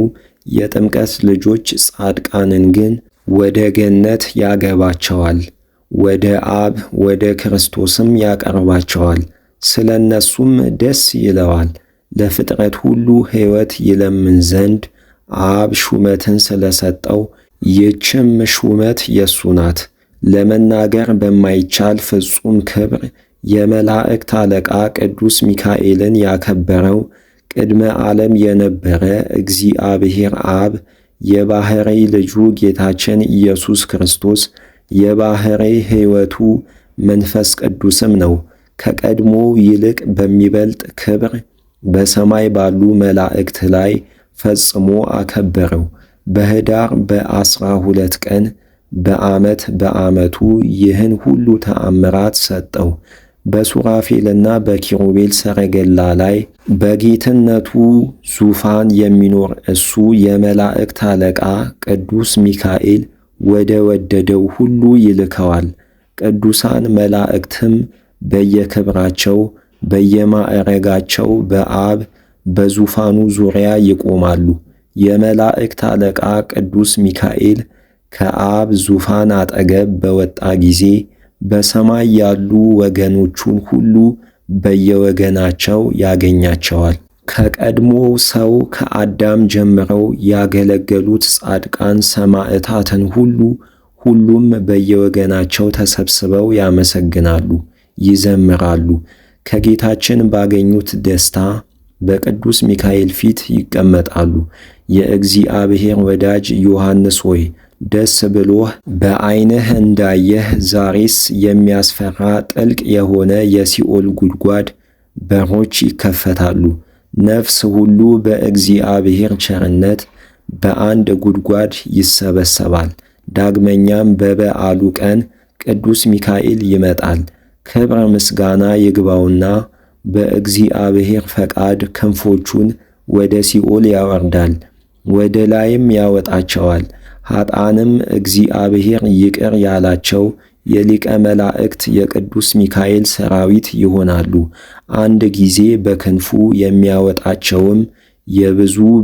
Speaker 1: የጥምቀት ልጆች ጻድቃንን ግን ወደ ገነት ያገባቸዋል፣ ወደ አብ ወደ ክርስቶስም ያቀርባቸዋል። ስለ እነሱም ደስ ይለዋል። ለፍጥረት ሁሉ ሕይወት ይለምን ዘንድ አብ ሹመትን ስለሰጠው ይህችም ሹመት የሱ ናት። ለመናገር በማይቻል ፍጹም ክብር የመላእክት አለቃ ቅዱስ ሚካኤልን ያከበረው ቅድመ ዓለም የነበረ እግዚአብሔር አብ የባሕርይ ልጁ ጌታችን ኢየሱስ ክርስቶስ የባሕርይ ሕይወቱ መንፈስ ቅዱስም ነው። ከቀድሞው ይልቅ በሚበልጥ ክብር በሰማይ ባሉ መላእክት ላይ ፈጽሞ አከበረው። በኅዳር በ12 ቀን በዓመቱ ይህን ሁሉ ተአምራት ሰጠው። በሱራፌልና በኪሩቤል ሰረገላ ላይ በጌትነቱ ዙፋን የሚኖር እሱ የመላእክት አለቃ ቅዱስ ሚካኤል ወደ ወደደው ሁሉ ይልከዋል። ቅዱሳን መላእክትም በየክብራቸው በየማዕረጋቸው በአብ በዙፋኑ ዙሪያ ይቆማሉ። የመላእክት አለቃ ቅዱስ ሚካኤል ከአብ ዙፋን አጠገብ በወጣ ጊዜ በሰማይ ያሉ ወገኖቹን ሁሉ በየወገናቸው ያገኛቸዋል። ከቀድሞው ሰው ከአዳም ጀምረው ያገለገሉት ጻድቃን ሰማዕታትን ሁሉም በየወገናቸው ተሰብስበው ያመሰግናሉ፣ ይዘምራሉ። ከጌታችን ባገኙት ደስታ በቅዱስ ሚካኤል ፊት ይቀመጣሉ። የእግዚአብሔር ወዳጅ ዮሐንስ ሆይ ደስ ብሎህ በዐይንህ እንዳየህ ዛሬስ የሚያስፈራ ጥልቅ የሆነ የሲኦል ጉድጓድ በሮች ይከፈታሉ። ነፍስ ሁሉ በእግዚአብሔር ቸርነት በአንድ ጉድጓድ ይሰበሰባል። ዳግመኛም በበዓሉ ቀን ቅዱስ ሚካኤል ይመጣል። ክብረ ምስጋና ይግባውና በእግዚአብሔር ፈቃድ ክንፎቹን ወደ ሲኦል ያወርዳል፣ ወደ ላይም ያወጣቸዋል። ኀጣንም እግዚአብሔር ይቅር ያላቸው የሊቀ መላእክት የቅዱስ ሚካኤል ሰራዊት ይሆናሉ። አንድ ጊዜ በክንፉ የሚያወጣቸውም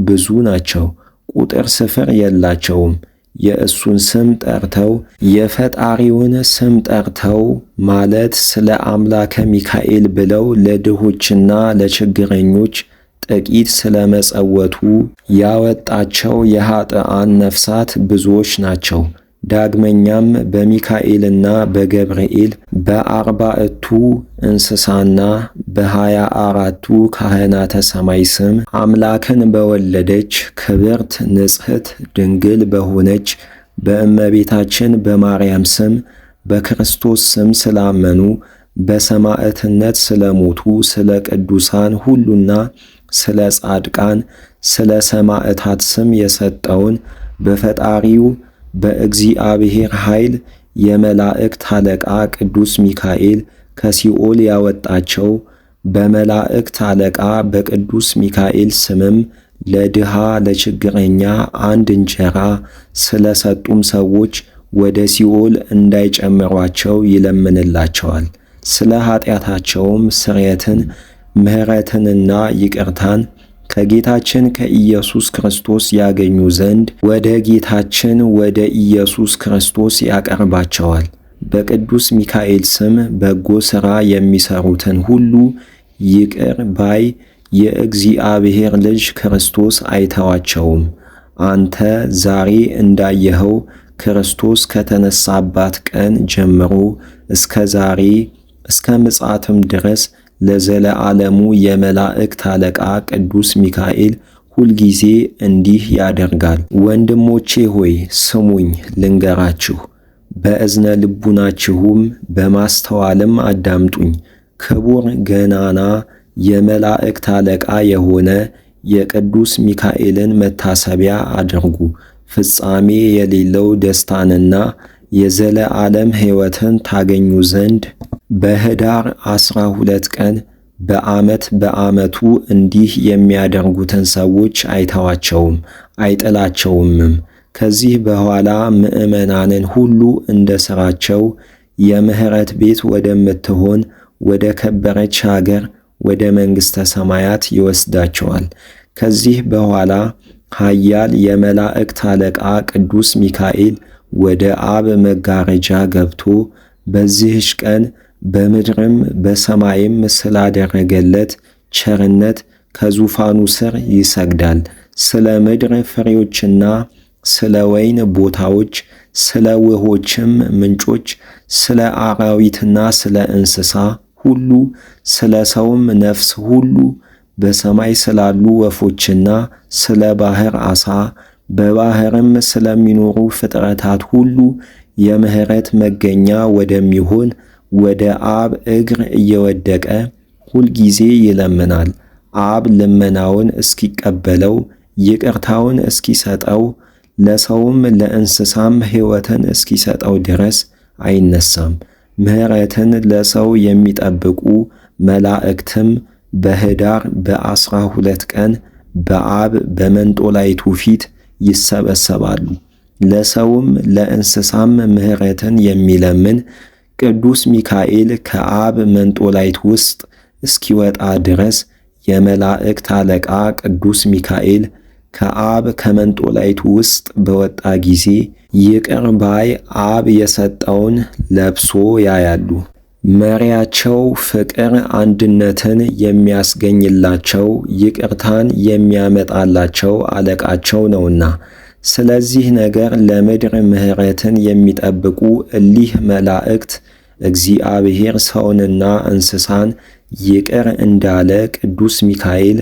Speaker 1: ብዙ ናቸው፣ ቁጥር ስፍር የላቸውም። የእሱን ስም ጠርተው የፈጣሪውን ስም ጠርተው ማለት ስለ አምላከ ሚካኤል ብለው ለድሆችና ለችግረኞች ጥቂት ስለ መጸወቱ ያወጣቸው የኀጥኣን ነፍሳት ብዙዎች ናቸው። ዳግመኛም በሚካኤልና በገብርኤል በ40ቱ እንስሳና በ24ቱ ካህናተ ሰማይ ስም አምላክን በወለደች ክብርት ንጽሕት ድንግል በሆነች በእመቤታችን በማርያም ስም በክርስቶስ ስም ስላመኑ በሰማዕትነት ስለሞቱ ስለ ቅዱሳን ሁሉና ስለ ጻድቃን ስለ ሰማዕታት ስም የሰጠውን በፈጣሪው በእግዚአብሔር ኃይል የመላእክት አለቃ ቅዱስ ሚካኤል ከሲኦል ያወጣቸው በመላእክት አለቃ በቅዱስ ሚካኤል ስምም ለድሃ ለችግረኛ አንድ እንጀራ ስለ ሰጡም ሰዎች ወደ ሲኦል እንዳይጨምሯቸው ይለምንላቸዋል። ስለ ኃጢአታቸውም ስርየትን ምሕረትንና ይቅርታን ከጌታችን ከኢየሱስ ክርስቶስ ያገኙ ዘንድ ወደ ጌታችን ወደ ኢየሱስ ክርስቶስ ያቀርባቸዋል። በቅዱስ ሚካኤል ስም በጎ ሥራ የሚሠሩትን ሁሉ ይቅር ባይ የእግዚአብሔር ልጅ ክርስቶስ አይተዋቸውም። አንተ ዛሬ እንዳየኸው ክርስቶስ ከተነሳባት ቀን ጀምሮ እስከ ዛሬ እስከ ምጽአትም ድረስ ለዘለዓለሙ የመላእክት አለቃ ቅዱስ ሚካኤል ሁልጊዜ እንዲህ ያደርጋል። ወንድሞቼ ሆይ ስሙኝ ልንገራችሁ፣ በእዝነ ልቡናችሁም በማስተዋልም አዳምጡኝ። ክቡር ገናና የመላእክት አለቃ የሆነ የቅዱስ ሚካኤልን መታሰቢያ አድርጉ። ፍጻሜ የሌለው ደስታንና የዘለዓለም ሕይወትን ታገኙ ዘንድ በኅዳር 12 ቀን በዓመቱ እንዲህ የሚያደርጉትን ሰዎች አይተዋቸውም አይጥላቸውምም። ከዚህ በኋላ ምዕመናንን ሁሉ እንደ ሥራቸው የምሕረት ቤት ወደምትሆን ወደ ከበረች አገር ወደ መንግሥተ ሰማያት ይወስዳቸዋል። ከዚህ በኋላ ኃያል የመላእክት አለቃ ቅዱስ ሚካኤል ወደ አብ መጋረጃ ገብቶ በዚህች ቀን በምድርም በሰማይም ስላደረገለት ቸርነት ከዙፋኑ ስር ይሰግዳል። ስለ ምድር ፍሬዎችና ስለ ወይን ቦታዎች፣ ስለ ውኆችም ምንጮች፣ ስለ አራዊትና ስለ እንስሳ ሁሉ፣ ስለ ሰውም ነፍስ ሁሉ፣ በሰማይ ስላሉ ወፎችና ስለ ባሕር ዓሣ፣ በባሕርም ስለሚኖሩ ፍጥረታት ሁሉ የምሕረት መገኛ ወደሚሆን ወደ አብ እግር እየወደቀ ሁልጊዜ ይለምናል። አብ ልመናውን እስኪቀበለው ይቅርታውን እስኪሰጠው ለሰውም ለእንስሳም ሕይወትን እስኪሰጠው ድረስ አይነሳም። ምሕረትን ለሰው የሚጠብቁ መላእክትም በኅዳር በ12 ቀን በአብ በመንጦላይቱ ፊት ይሰበሰባሉ። ለሰውም ለእንስሳም ምሕረትን የሚለምን ቅዱስ ሚካኤል ከአብ መንጦላይት ውስጥ እስኪወጣ ድረስ የመላእክት አለቃ ቅዱስ ሚካኤል ከአብ ከመንጦላይቱ ውስጥ በወጣ ጊዜ ይቅር ባይ አብ የሰጠውን ለብሶ ያያሉ። መሪያቸው ፍቅር አንድነትን የሚያስገኝላቸው ይቅርታን የሚያመጣላቸው አለቃቸው ነውና። ስለዚህ ነገር ለምድር ምሕረትን የሚጠብቁ እሊህ መላእክት እግዚአብሔር ሰውንና እንስሳን ይቅር እንዳለ ቅዱስ ሚካኤል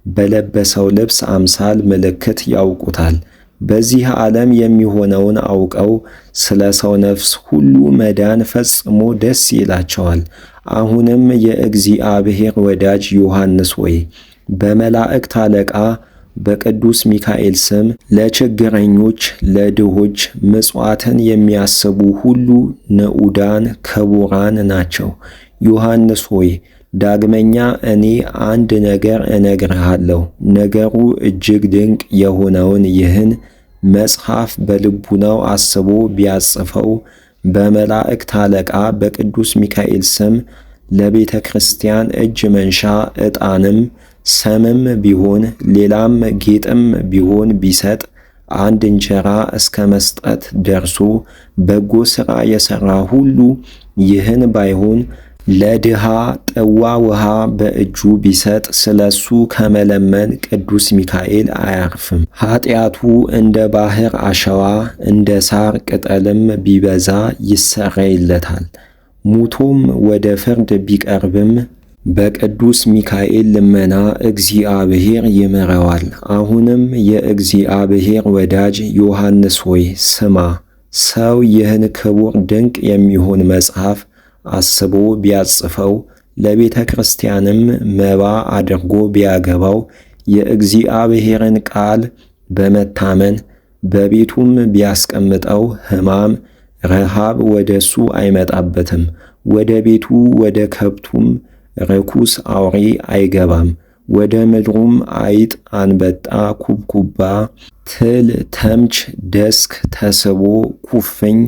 Speaker 1: በለበሰው ልብስ አምሳል ምልክት ያውቁታል። በዚህ ዓለም የሚሆነውን አውቀው ስለ ሰው ነፍስ ሁሉ መዳን ፈጽሞ ደስ ይላቸዋል። አሁንም የእግዚአብሔር ወዳጅ ዮሐንስ ሆይ በመላእክት አለቃ በቅዱስ ሚካኤል ስም ለችግረኞች፣ ለድሆች ምጽዋትን የሚያስቡ ሁሉ ንዑዳን ክቡራን ናቸው። ዮሐንስ ሆይ ዳግመኛ እኔ አንድ ነገር እነግርሃለሁ። ነገሩ እጅግ ድንቅ የሆነውን ይህን መጽሐፍ በልቡናው አስቦ ቢያጽፈው በመላእክት አለቃ በቅዱስ ሚካኤል ስም ለቤተ ክርስቲያን እጅ መንሻ ዕጣንም ሰምም ቢሆን ሌላም ጌጥም ቢሆን ቢሰጥ አንድ እንጀራ እስከ መስጠት ደርሶ በጎ ሥራ የሠራ ሁሉ ይህን ባይሆን ለድሃ ጥዋ ውሃ በእጁ ቢሰጥ ስለሱ ከመለመን ቅዱስ ሚካኤል አያርፍም። ኃጢአቱ እንደ ባሕር አሸዋ እንደ ሳር ቅጠልም ቢበዛ ይሰረይለታል። ሙቶም ወደ ፍርድ ቢቀርብም በቅዱስ ሚካኤል ልመና እግዚአብሔር ይምረዋል። አሁንም የእግዚአብሔር ወዳጅ ዮሐንስ ሆይ ስማ። ሰው ይህን ክቡር ድንቅ የሚሆን መጽሐፍ አስቦ ቢያጽፈው ለቤተ ክርስቲያንም መባ አድርጎ ቢያገባው የእግዚአብሔርን ቃል በመታመን በቤቱም ቢያስቀምጠው ሕማም፣ ረሃብ ወደሱ አይመጣበትም። ወደ ቤቱ ወደ ከብቱም ርኩስ አውሬ አይገባም። ወደ ምድሩም አይጥ፣ አንበጣ፣ ኩብኩባ፣ ትል፣ ተምች፣ ደስክ፣ ተስቦ፣ ኩፍኝ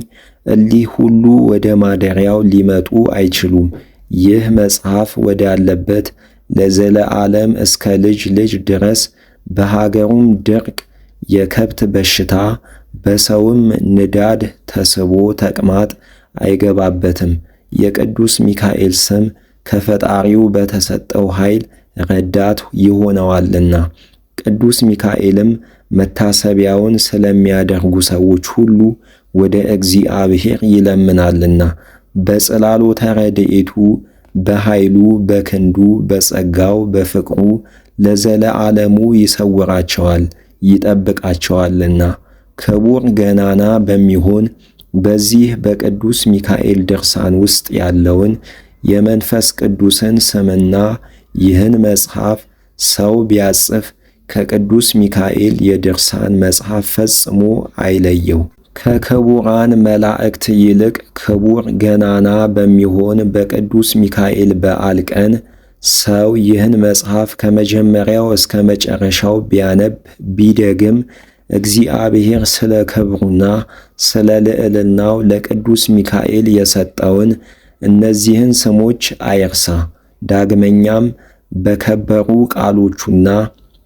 Speaker 1: እሊህ ሁሉ ወደ ማደሪያው ሊመጡ አይችሉም። ይህ መጽሐፍ ወዳለበት ለዘለዓለም እስከ ልጅ ልጅ ድረስ በሀገሩም ድርቅ፣ የከብት በሽታ፣ በሰውም ንዳድ፣ ተስቦ፣ ተቅማጥ አይገባበትም። የቅዱስ ሚካኤል ስም ከፈጣሪው በተሰጠው ኃይል ረዳት ይሆነዋልና። ቅዱስ ሚካኤልም መታሰቢያውን ስለሚያደርጉ ሰዎች ሁሉ ወደ እግዚአብሔር ይለምናልና በጽላሎተ ረድኤቱ በኃይሉ በክንዱ በጸጋው በፍቅሩ ለዘለዓለሙ ይሰውራቸዋል ይጠብቃቸዋልና። ክቡር ገናና በሚሆን በዚህ በቅዱስ ሚካኤል ድርሳን ውስጥ ያለውን የመንፈስ ቅዱስን ስምና ይህን መጽሐፍ ሰው ቢያጽፍ ከቅዱስ ሚካኤል የድርሳን መጽሐፍ ፈጽሞ አይለየው። ከክቡራን መላእክት ይልቅ ክቡር ገናና በሚሆን በቅዱስ ሚካኤል በዓል ቀን ሰው ይህን መጽሐፍ ከመጀመሪያው እስከ መጨረሻው ቢያነብ ቢደግም እግዚአብሔር ስለ ክብሩና ስለ ልዕልናው ለቅዱስ ሚካኤል የሰጠውን እነዚህን ስሞች አይርሳ። ዳግመኛም በከበሩ ቃሎቹና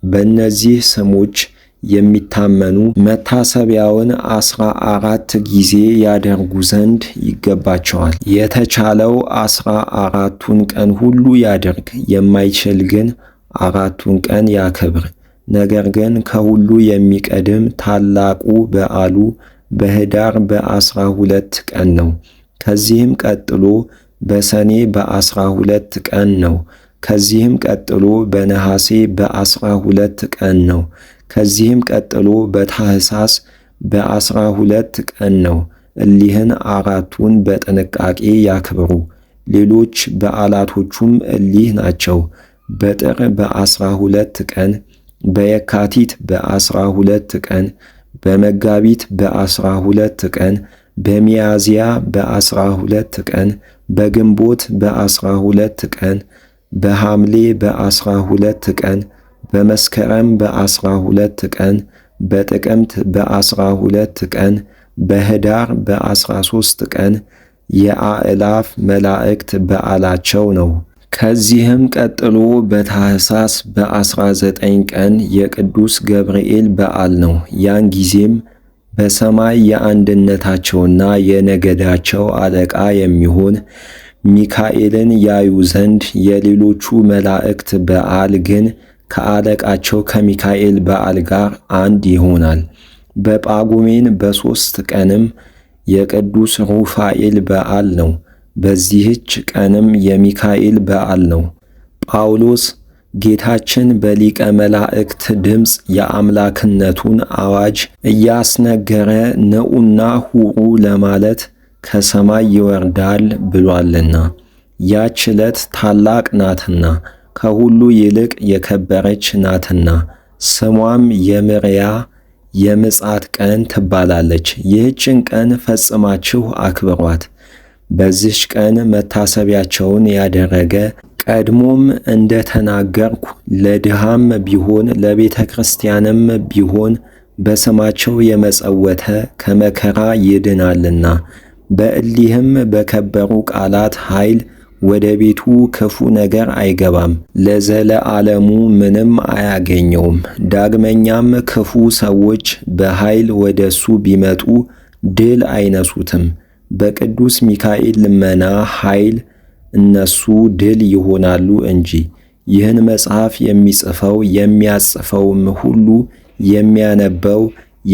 Speaker 1: በእነዚህ ስሞች የሚታመኑ መታሰቢያውን 14 ጊዜ ያደርጉ ዘንድ ይገባቸዋል። የተቻለው 14ቱን ቀን ሁሉ ያደርግ፣ የማይችል ግን 4ቱን ቀን ያክብር። ነገር ግን ከሁሉ የሚቀድም ታላቁ በዓሉ በኅዳር በ12 ቀን ነው። ከዚህም ቀጥሎ በሰኔ በ12 ቀን ነው። ከዚህም ቀጥሎ በነሐሴ በ12 ቀን ነው። ከዚህም ቀጥሎ በታኅሳስ በ12 ቀን ነው። እሊህን 4ቱን በጥንቃቄ ያክብሩ። ሌሎች በዓላቶቹም እሊህ ናቸው። በጥር በ12 ቀን፣ በየካቲት በ12 ቀን፣ በመጋቢት በ12 ቀን፣ በሚያዝያ በ12 ቀን፣ በግንቦት በ12 ቀን፣ በሐምሌ በ12 ቀን፣ በመስከረም በ12 ቀን፣ በጥቅምት በ12 ቀን፣ በኅዳር በ13 ቀን የአእላፍ መላእክት በዓላቸው ነው። ከዚህም ቀጥሎ በታኅሳስ በ19 ቀን የቅዱስ ገብርኤል በዓል ነው። ያን ጊዜም በሰማይ የአንድነታቸውና የነገዳቸው አለቃ የሚሆን ሚካኤልን ያዩ ዘንድ የሌሎቹ መላእክት በዓል ግን ከአለቃቸው ከሚካኤል በዓል ጋር አንድ ይሆናል። በጳጉሜን በ3 ቀንም የቅዱስ ሩፋኤል በዓል ነው። በዚህች ቀንም የሚካኤል በዓል ነው። ጳውሎስ ጌታችን በሊቀ መላእክት ድምፅ የአምላክነቱን አዋጅ እያስነገረ ንዑና ሁሩ ለማለት ከሰማይ ይወርዳል ብሏልና፣ ያች ዕለት ታላቅ ናትና ከሁሉ ይልቅ የከበረች ናትና ስሟም የምርያ የምጽአት ቀን ትባላለች። ይህችን ቀን ፈጽማችሁ አክብሯት። በዚህች ቀን መታሰቢያቸውን ያደረገ ቀድሞም እንደ ተናገርኩ ለድሃም ቢሆን ለቤተ ክርስቲያንም ቢሆን በስማቸው የመጸወተ ከመከራ ይድናልና፣ በእሊህም በከበሩ ቃላት ኃይል ወደ ቤቱ ክፉ ነገር አይገባም፣ ለዘለዓለሙ ምንም አያገኘውም። ዳግመኛም ክፉ ሰዎች በኃይል ወደሱ ቢመጡ ድል አይነሱትም። በቅዱስ ሚካኤል ልመና ኃይል እነሱ ድል ይሆናሉ እንጂ። ይህን መጽሐፍ የሚጽፈው የሚያጽፈውም ሁሉ የሚያነበው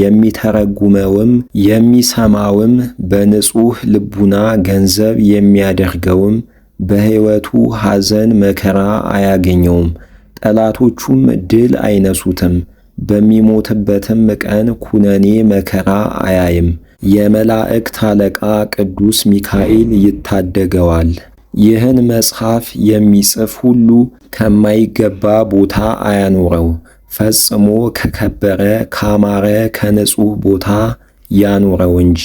Speaker 1: የሚተረጉመውም የሚሰማውም በንጹሕ ልቡና ገንዘብ የሚያደርገውም በሕይወቱ ሐዘን መከራ አያገኘውም። ጠላቶቹም ድል አይነሱትም። በሚሞትበትም ቀን ኩነኔ መከራ አያይም። የመላእክት አለቃ ቅዱስ ሚካኤል ይታደገዋል። ይህን መጽሐፍ የሚጽፍ ሁሉ ከማይገባ ቦታ አያኑረው፣ ፈጽሞ ከከበረ ካማረ ከንጹሕ ቦታ ያኑረው እንጂ።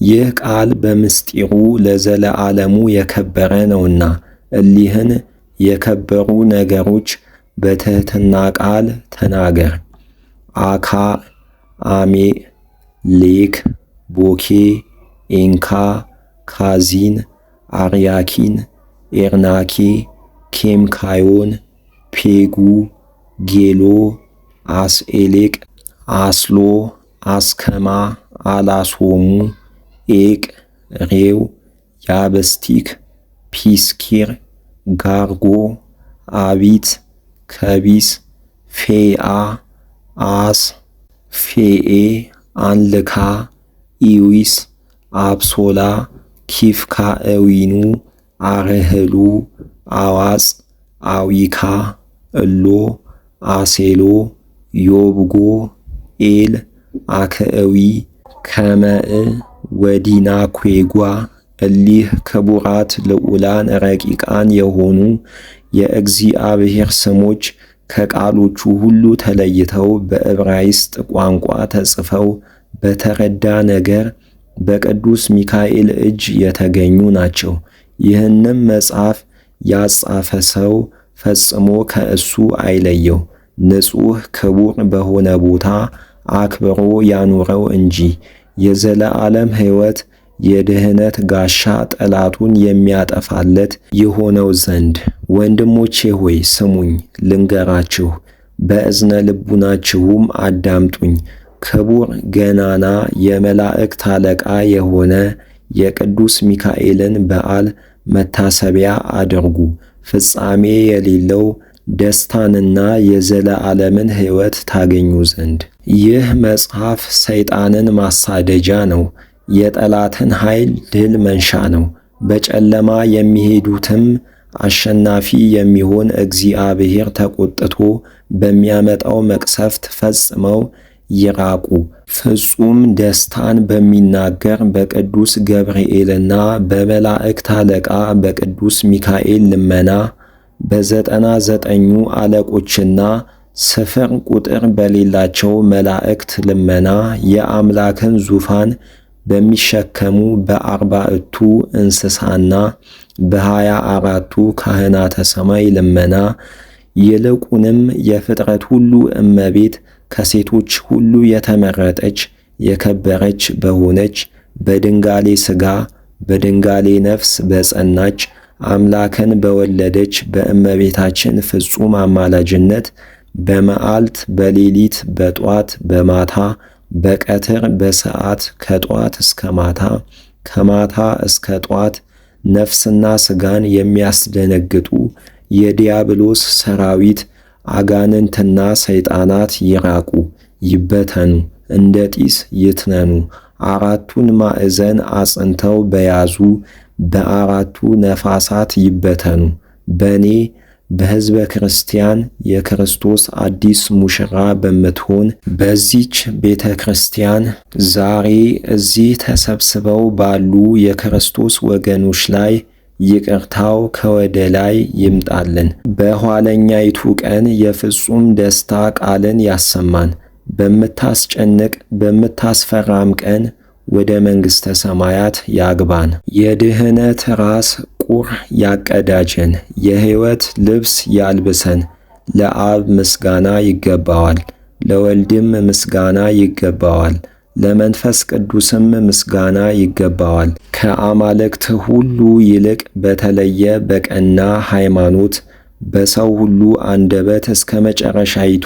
Speaker 1: ይህ ቃል በምስጢሩ ለዘለዓለሙ የከበረ ነውና እሊህን የከበሩ ነገሮች በትሕትና ቃል ተናገር። አካ፣ አሜ፣ ሌክ፣ ቦኬ፣ ኤንካ፣ ካዚን፣ አርያኪን፣ ኤርናኬ፣ ኬምካዮን፣ ፔጉ፣ ጌሎ፣ አስኤሌቅ፣ አስሎ፣ አስከማ፣ አላሶሙ፣ ኤቅ፣ ሬው፣ ያበስቲክ፣ ፒስኪር፣ ጋርጎ፣ አቢት፣ ከቢስ፣ ፌአ፣ አስ፣ ፌኤ፣ አንልካ፣ ኢዊስ፣ አብሶላ፣ ኪፍካ እዊኑ፣ አርህሉ፣ አዋጽ፣ አዊካ፣ እሎ፣ አሴሎ፣ ዮብጎ፣ ኤል፣ አክእዊ፣ ከመእ፣ ወዲና ኩጓ። እሊህ ክቡራት ልዑላን ረቂቃን የሆኑ የእግዚአብሔር ስሞች ከቃሎቹ ሁሉ ተለይተው በዕብራይስጥ ቋንቋ ተጽፈው በተረዳ ነገር በቅዱስ ሚካኤል እጅ የተገኙ ናቸው። ይህንም መጽሐፍ ያጻፈ ሰው ፈጽሞ ከእሱ አይለየው፣ ንጹሕ ክቡር በሆነ ቦታ አክብሮ ያኑረው እንጂ የዘለዓለም ሕይወት የድኅነት ጋሻ ጠላቱን የሚያጠፋለት የሆነው ዘንድ። ወንድሞቼ ሆይ ስሙኝ፣ ልንገራችሁ፣ በእዝነ ልቡናችሁም አዳምጡኝ። ክቡር ገናና የመላእክት አለቃ የሆነ የቅዱስ ሚካኤልን በዓል መታሰቢያ አድርጉ። ፍጻሜ የሌለው ደስታንና የዘለዓለምን ሕይወት ታገኙ ዘንድ። ይህ መጽሐፍ ሰይጣንን ማሳደጃ ነው፣ የጠላትን ኃይል ድል መንሻ ነው። በጨለማ የሚሄዱትም አሸናፊ የሚሆን እግዚአብሔር ተቆጥቶ በሚያመጣው መቅሰፍት ፈጽመው ይራቁ። ፍጹም ደስታን በሚናገር በቅዱስ ገብርኤልና በመላእክት አለቃ በቅዱስ ሚካኤል ልመና በ99ኙ አለቆችና ስፍር ቁጥር በሌላቸው መላእክት ልመና የአምላክን ዙፋን በሚሸከሙ በ40ቱ እንስሳና በ24ቱ ካህናተ ሰማይ ልመና ይልቁንም የፍጥረት ሁሉ እመቤት ከሴቶች ሁሉ የተመረጠች የከበረች በሆነች በድንጋሌ ሥጋ በድንጋሌ ነፍስ በጸናች አምላክን በወለደች በእመቤታችን ፍጹም አማላጅነት በመዓልት በሌሊት በጧት በማታ በቀትር በሰዓት ከጧት እስከ ማታ ከማታ እስከ ጧት ነፍስና ሥጋን የሚያስደነግጡ የዲያብሎስ ሰራዊት አጋንንትና ሰይጣናት ይራቁ፣ ይበተኑ፣ እንደ ጢስ ይትነኑ። አራቱን ማዕዘን አጽንተው በያዙ በአራቱ ነፋሳት ይበተኑ። በእኔ በሕዝበ ክርስቲያን የክርስቶስ አዲስ ሙሽራ በምትሆን በዚች ቤተ ክርስቲያን ዛሬ እዚህ ተሰብስበው ባሉ የክርስቶስ ወገኖች ላይ ይቅርታው ከወደ ላይ ይምጣልን። በኋለኛይቱ ቀን የፍጹም ደስታ ቃልን ያሰማን። በምታስጨንቅ በምታስፈራም ቀን ወደ መንግሥተ ሰማያት ያግባን። የድህነት ራስ ቁር ያቀዳጀን፣ የሕይወት ልብስ ያልብሰን። ለአብ ምስጋና ይገባዋል፣ ለወልድም ምስጋና ይገባዋል፣ ለመንፈስ ቅዱስም ምስጋና ይገባዋል። ከአማልክት ሁሉ ይልቅ በተለየ በቀና ሃይማኖት በሰው ሁሉ አንደበት እስከ መጨረሻይቱ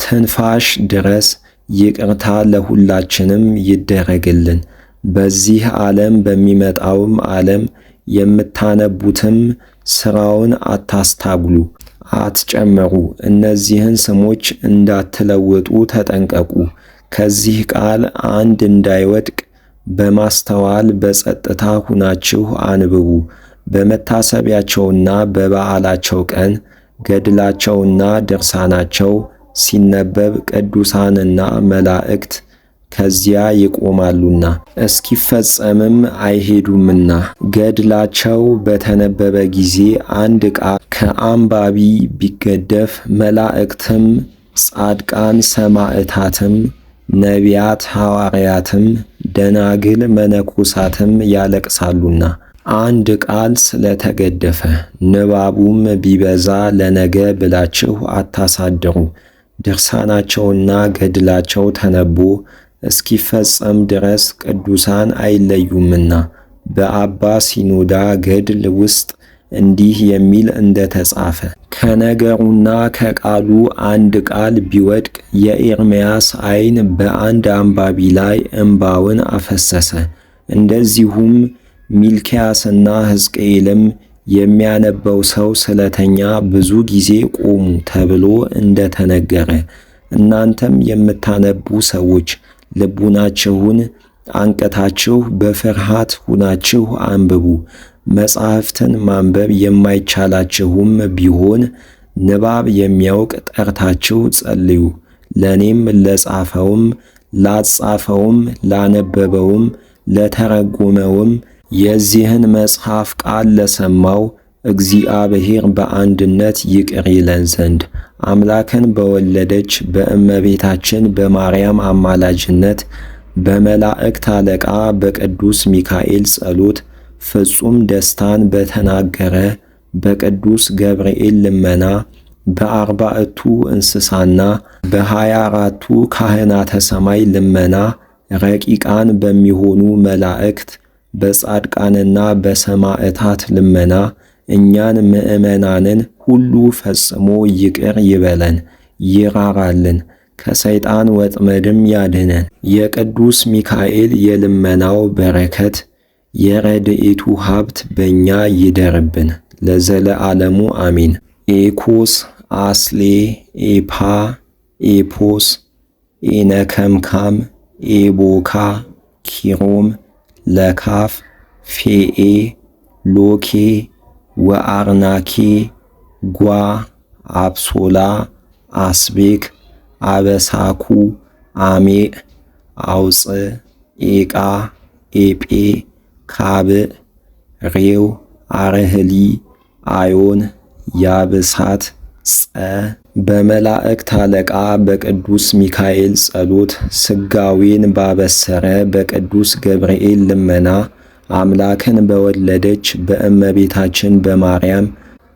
Speaker 1: ትንፋሽ ድረስ ይቅርታ ለሁላችንም ይደረግልን። በዚህ ዓለም በሚመጣውም ዓለም የምታነቡትም ሥራውን አታስታጉሉ፣ አትጨምሩ። እነዚህን ስሞች እንዳትለውጡ ተጠንቀቁ። ከዚህ ቃል አንድ እንዳይወድቅ በማስተዋል በጸጥታ ሁናችሁ አንብቡ። በመታሰቢያቸውና በበዓላቸው ቀን ገድላቸውና ድርሳናቸው ሲነበብ ቅዱሳንና መላእክት ከዚያ ይቆማሉና እስኪፈጸምም አይሄዱምና። ገድላቸው በተነበበ ጊዜ አንድ ቃል ከአንባቢ ቢገደፍ መላእክትም ጻድቃን ሰማዕታትም ነቢያት ሐዋርያትም ደናግል መነኮሳትም ያለቅሳሉና። አንድ ቃል ስለተገደፈ ንባቡም ቢበዛ ለነገ ብላችሁ አታሳድሩ። ድርሳናቸውና ገድላቸው ተነቦ እስኪፈጸም ድረስ ቅዱሳን አይለዩምና። በአባ ሲኖዳ ገድል ውስጥ እንዲህ የሚል እንደተጻፈ ከነገሩና ከቃሉ አንድ ቃል ቢወድቅ የኤርምያስ ዓይን በአንድ አንባቢ ላይ እንባውን አፈሰሰ። እንደዚሁም ሚልክያስና ሕዝቅኤልም የሚያነበው ሰው ስለተኛ ብዙ ጊዜ ቆሙ ተብሎ እንደተነገረ እናንተም የምታነቡ ሰዎች ልቡናችሁን አንቅታችሁ በፍርሃት ሁናችሁ አንብቡ። መጻሕፍትን ማንበብ የማይቻላችሁም ቢሆን ንባብ የሚያውቅ ጠርታችሁ ጸልዩ። ለእኔም ለጻፈውም ላጻፈውም ላነበበውም ለተረጎመውም የዚህን መጽሐፍ ቃል ለሰማው እግዚአብሔር በአንድነት ይቅር ይለን ዘንድ አምላክን በወለደች በእመቤታችን በማርያም አማላጅነት በመላእክት አለቃ በቅዱስ ሚካኤል ጸሎት ፍጹም ደስታን በተናገረ በቅዱስ ገብርኤል ልመና በ40ቱ እንስሳና በ24ቱ ካህናተ ሰማይ ልመና ረቂቃን በሚሆኑ መላእክት በጻድቃንና በሰማዕታት ልመና እኛን ምእመናንን ሁሉ ፈጽሞ ይቅር ይበለን ይራራልን፣ ከሰይጣን ወጥመድም ያድነን። የቅዱስ ሚካኤል የልመናው በረከት የረድኤቱ ሀብት በእኛ ይደርብን ለዘለዓለሙ አሚን። ኤኮስ አስሌ፣ ኤፓ፣ ኤፖስ፣ ኤነከምካም፣ ኤቦካ፣ ኪሮም፣ ለካፍ፣ ፌኤ፣ ሎኬ፣ ወአርናኬ፣ ጓ፣ አብሶላ፣ አስቤክ፣ አበሳኩ፣ አሜዕ፣ አውፅእ፣ ኤቃ፣ ኤጴ፣ ካብዕ፣ ሬው፣ አረህሊ፣ አዮን፣ ያብሳት፣ ጸ። በመላእክት አለቃ በቅዱስ ሚካኤል ጸሎት ሥጋዌን ባበሰረ በቅዱስ ገብርኤል ልመና አምላክን በወለደች በእመቤታችን በማርያም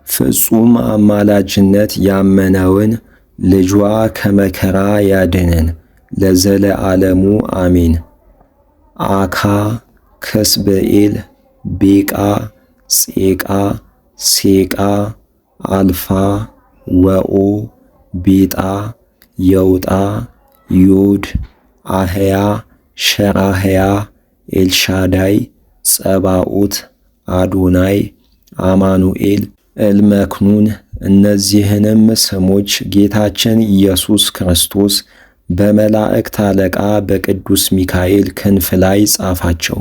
Speaker 1: ፍጹም አማላጅነት ያመነውን ልጇ ከመከራ ያድነን ለዘለዓለሙ አሜን። አካ፣ ከስብኤል፣ ቤቃ፣ ጼቃ፣ ሴቃ፣ አልፋ፣ ወኦ፣ ቤጣ፣ የውጣ፣ ዮድ፣ አህያ፣ ሸራህያ፣ ኤልሻዳይ፣ ጸባኦት፣ አዶናይ፣ አማኑኤል፣ እልመክኑን። እነዚህንም ስሞች ጌታችን ኢየሱስ ክርስቶስ በመላእክት አለቃ በቅዱስ ሚካኤል ክንፍ ላይ ጻፋቸው።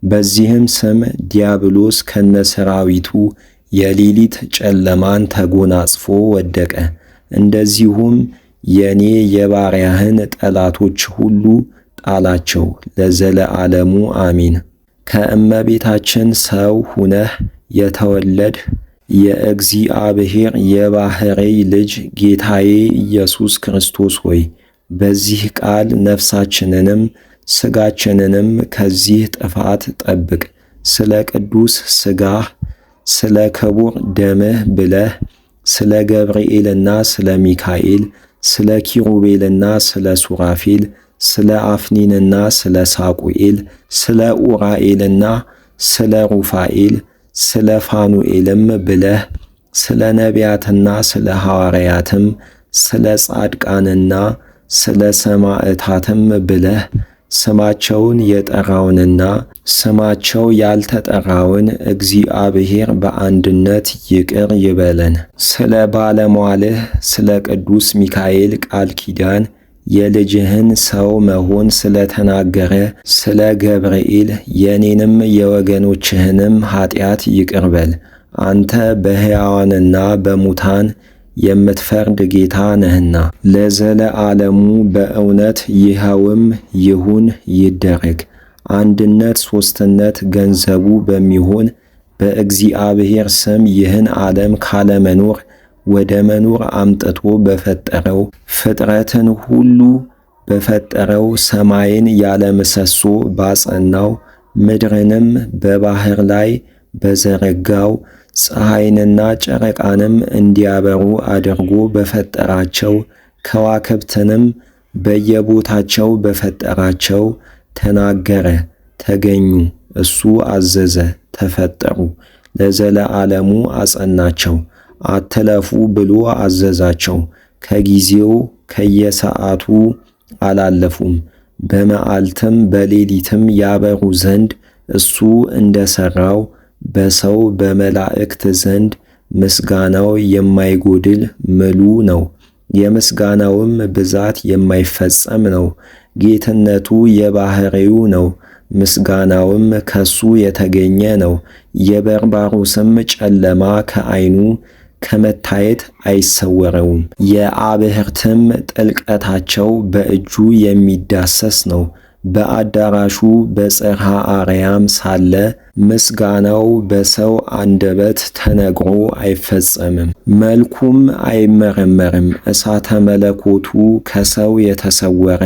Speaker 1: በዚህም ስም ዲያብሎስ ከነሰራዊቱ የሌሊት ጨለማን ተጎናጽፎ ወደቀ። እንደዚሁም የኔ የባሪያህን ጠላቶች ሁሉ ጣላቸው ለዘለዓለሙ አሚን። ከእመቤታችን ሰው ሁነህ የተወለድህ የእግዚአብሔር የባሕርይ ልጅ ጌታዬ ኢየሱስ ክርስቶስ ሆይ በዚህ ቃል ነፍሳችንንም ሥጋችንንም ከዚህ ጥፋት ጠብቅ። ስለ ቅዱስ ሥጋህ ስለ ክቡር ደምህ ብለህ ስለ ገብርኤልና ስለ ሚካኤል፣ ስለ ኪሩቤልና ስለ ሱራፌል፣ ስለ አፍኒንና ስለ ሳቁኤል፣ ስለ ኡራኤልና ስለ ሩፋኤል፣ ስለ ፋኑኤልም ብለህ ስለ ነቢያትና ስለ ሐዋርያትም ስለ ጻድቃንና ስለ ሰማዕታትም ብለህ ስማቸውን የጠራውንና ስማቸው ያልተጠራውን እግዚአብሔር በአንድነት ይቅር ይበለን። ስለ ባለሟልህ ስለ ቅዱስ ሚካኤል ቃል ኪዳን የልጅህን ሰው መሆን ስለ ተናገረ ስለ ገብርኤል የኔንም የወገኖችህንም ኀጢአት ይቅር በል። አንተ በሕያዋንና በሙታን የምትፈርድ ጌታ ነህና ለዘለዓለሙ በእውነት ይኸውም ይሁን ይደረግ። አንድነት ሦስትነት ገንዘቡ በሚሆን በእግዚአብሔር ስም ይህን ዓለም ካለመኖር ወደ መኖር አምጥቶ በፈጠረው ፍጥረትን ሁሉ በፈጠረው ሰማይን ያለ ምሰሶ ባጸናው ምድርንም በባሕር ላይ በዘረጋው ፀሐይንና ጨረቃንም እንዲያበሩ አድርጎ በፈጠራቸው ከዋክብትንም በየቦታቸው በፈጠራቸው ተናገረ፣ ተገኙ። እሱ አዘዘ፣ ተፈጠሩ። ለዘለዓለሙ አጸናቸው። አትለፉ ብሎ አዘዛቸው። ከጊዜው ከየሰዓቱ አላለፉም። በመዓልትም በሌሊትም ያበሩ ዘንድ እሱ እንደሠራው በሰው በመላእክት ዘንድ ምስጋናው የማይጎድል ምሉ ነው። የምስጋናውም ብዛት የማይፈጸም ነው። ጌትነቱ የባሕርዩ ነው። ምስጋናውም ከሱ የተገኘ ነው። የበርባሮስም ጨለማ ከዓይኑ ከመታየት አይሰወረውም። የአብህርትም ጥልቀታቸው በእጁ የሚዳሰስ ነው። በአዳራሹ በጽርሐ አርያም ሳለ ምስጋናው በሰው አንደበት ተነግሮ አይፈጸምም። መልኩም አይመረመርም። እሳተ መለኮቱ ከሰው የተሰወረ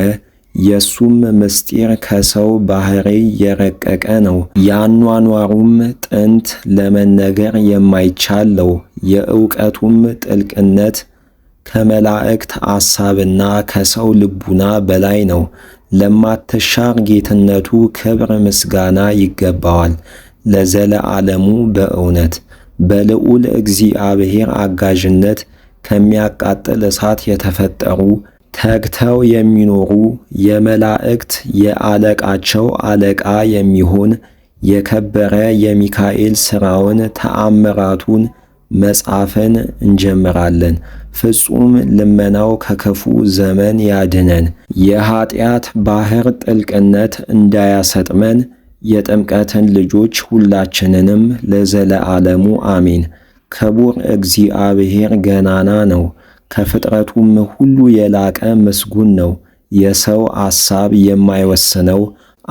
Speaker 1: የሱም ምስጢር ከሰው ባሕርይ የረቀቀ ነው። ያኗኗሩም ጥንት ለመነገር የማይቻል ነው። የእውቀቱም ጥልቅነት ከመላእክት አሳብና ከሰው ልቡና በላይ ነው። ለማትሻር ጌትነቱ ክብር ምስጋና ይገባዋል ለዘለዓለሙ በእውነት። በልዑል እግዚአብሔር አጋዥነት ከሚያቃጥል እሳት የተፈጠሩ ተግተው የሚኖሩ የመላእክት የአለቃቸው አለቃ የሚሆን የከበረ የሚካኤል ሥራውን ተአምራቱን መጻፍን እንጀምራለን። ፍጹም ልመናው ከክፉ ዘመን ያድነን። የኀጢአት ባሕር ጥልቅነት እንዳያሰጥመን የጥምቀትን ልጆች ሁላችንንም ለዘለዓለሙ አሜን። ክቡር እግዚአብሔር ገናና ነው፣ ከፍጥረቱም ሁሉ የላቀ ምስጉን ነው። የሰው አሳብ የማይወስነው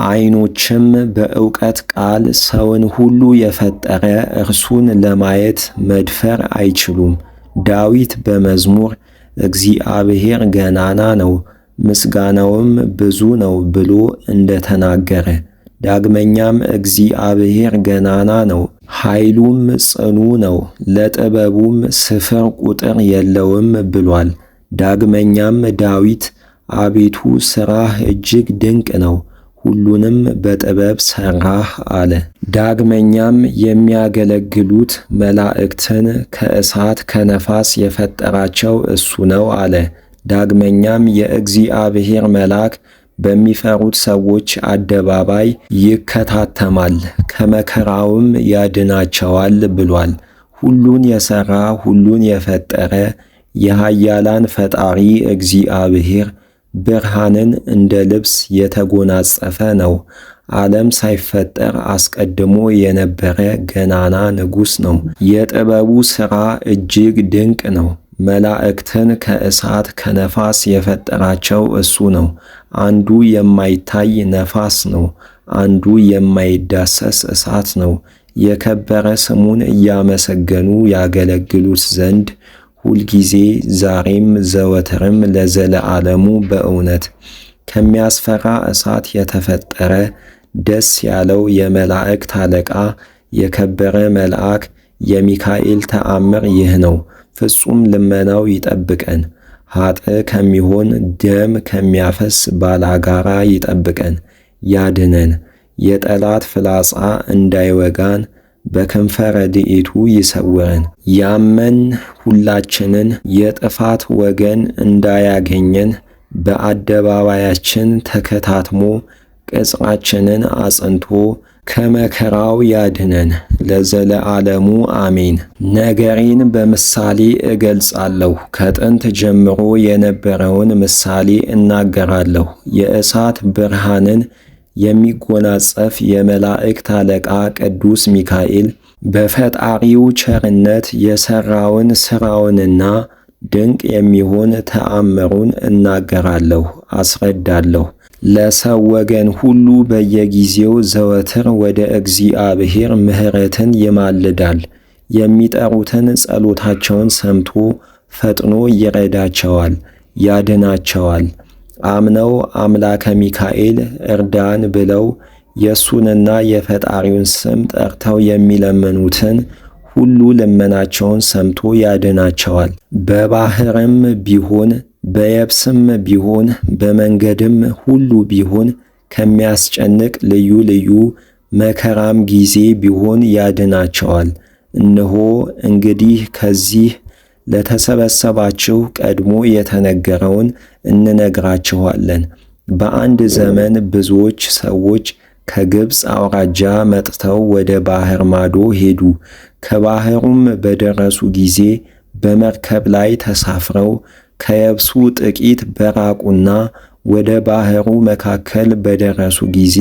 Speaker 1: ዓይኖችም በእውቀት ቃል ሰውን ሁሉ የፈጠረ እርሱን ለማየት መድፈር አይችሉም። ዳዊት በመዝሙር እግዚአብሔር ገናና ነው ምስጋናውም ብዙ ነው ብሎ እንደተናገረ፣ ዳግመኛም እግዚአብሔር ገናና ነው ኃይሉም ጽኑ ነው ለጥበቡም ስፍር ቁጥር የለውም ብሏል። ዳግመኛም ዳዊት አቤቱ ሥራህ እጅግ ድንቅ ነው፣ ሁሉንም በጥበብ ሠራህ አለ። ዳግመኛም የሚያገለግሉት መላእክትን ከእሳት ከነፋስ የፈጠራቸው እሱ ነው አለ። ዳግመኛም የእግዚአብሔር መልአክ በሚፈሩት ሰዎች አደባባይ ይከታተማል፣ ከመከራውም ያድናቸዋል ብሏል። ሁሉን የሠራ ሁሉን የፈጠረ የኃያላን ፈጣሪ እግዚአብሔር ብርሃንን እንደ ልብስ የተጎናጸፈ ነው። ዓለም ሳይፈጠር አስቀድሞ የነበረ ገናና ንጉሥ ነው። የጥበቡ ሥራ እጅግ ድንቅ ነው። መላእክትን ከእሳት ከነፋስ የፈጠራቸው እሱ ነው። አንዱ የማይታይ ነፋስ ነው፣ አንዱ የማይዳሰስ እሳት ነው። የከበረ ስሙን እያመሰገኑ ያገለግሉት ዘንድ ሁልጊዜ ዛሬም ዘወትርም ለዘለዓለሙ በእውነት ከሚያስፈራ እሳት የተፈጠረ ደስ ያለው የመላእክት አለቃ የከበረ መልአክ የሚካኤል ተአምር ይህ ነው። ፍጹም ልመናው ይጠብቀን፣ ኃጥእ ከሚሆን ደም ከሚያፈስ ባላጋራ ይጠብቀን፣ ያድነን። የጠላት ፍላጻ እንዳይወጋን በክንፈ ረድኤቱ ይሰውረን። ያመን ሁላችንን የጥፋት ወገን እንዳያገኘን በአደባባያችን ተከታትሞ ቅጽራችንን አጽንቶ ከመከራው ያድነን ለዘለዓለሙ አሜን። ነገሬን በምሳሌ እገልጻለሁ። ከጥንት ጀምሮ የነበረውን ምሳሌ እናገራለሁ። የእሳት ብርሃንን የሚጎናጸፍ የመላእክት አለቃ ቅዱስ ሚካኤል በፈጣሪው ቸርነት የሠራውን ሥራውንና ድንቅ የሚሆን ተአምሩን እናገራለሁ፣ አስረዳለሁ። ለሰው ወገን ሁሉ በየጊዜው ዘወትር ወደ እግዚአብሔር ምሕረትን ይማልዳል። የሚጠሩትን ጸሎታቸውን ሰምቶ ፈጥኖ ይረዳቸዋል፣ ያድናቸዋል። አምነው አምላከ ሚካኤል እርዳን ብለው የእሱንና የፈጣሪውን ስም ጠርተው የሚለምኑትን ሁሉ ልመናቸውን ሰምቶ ያድናቸዋል። በባሕርም ቢሆን በየብስም ቢሆን በመንገድም ሁሉ ቢሆን ከሚያስጨንቅ ልዩ ልዩ መከራም ጊዜ ቢሆን ያድናቸዋል። እነሆ እንግዲህ ከዚህ ለተሰበሰባችሁ ቀድሞ የተነገረውን እንነግራችኋለን። በአንድ ዘመን ብዙዎች ሰዎች ከግብፅ አውራጃ መጥተው ወደ ባሕር ማዶ ሄዱ። ከባሕሩም በደረሱ ጊዜ በመርከብ ላይ ተሳፍረው ከየብሱ ጥቂት በራቁና ወደ ባሕሩ መካከል በደረሱ ጊዜ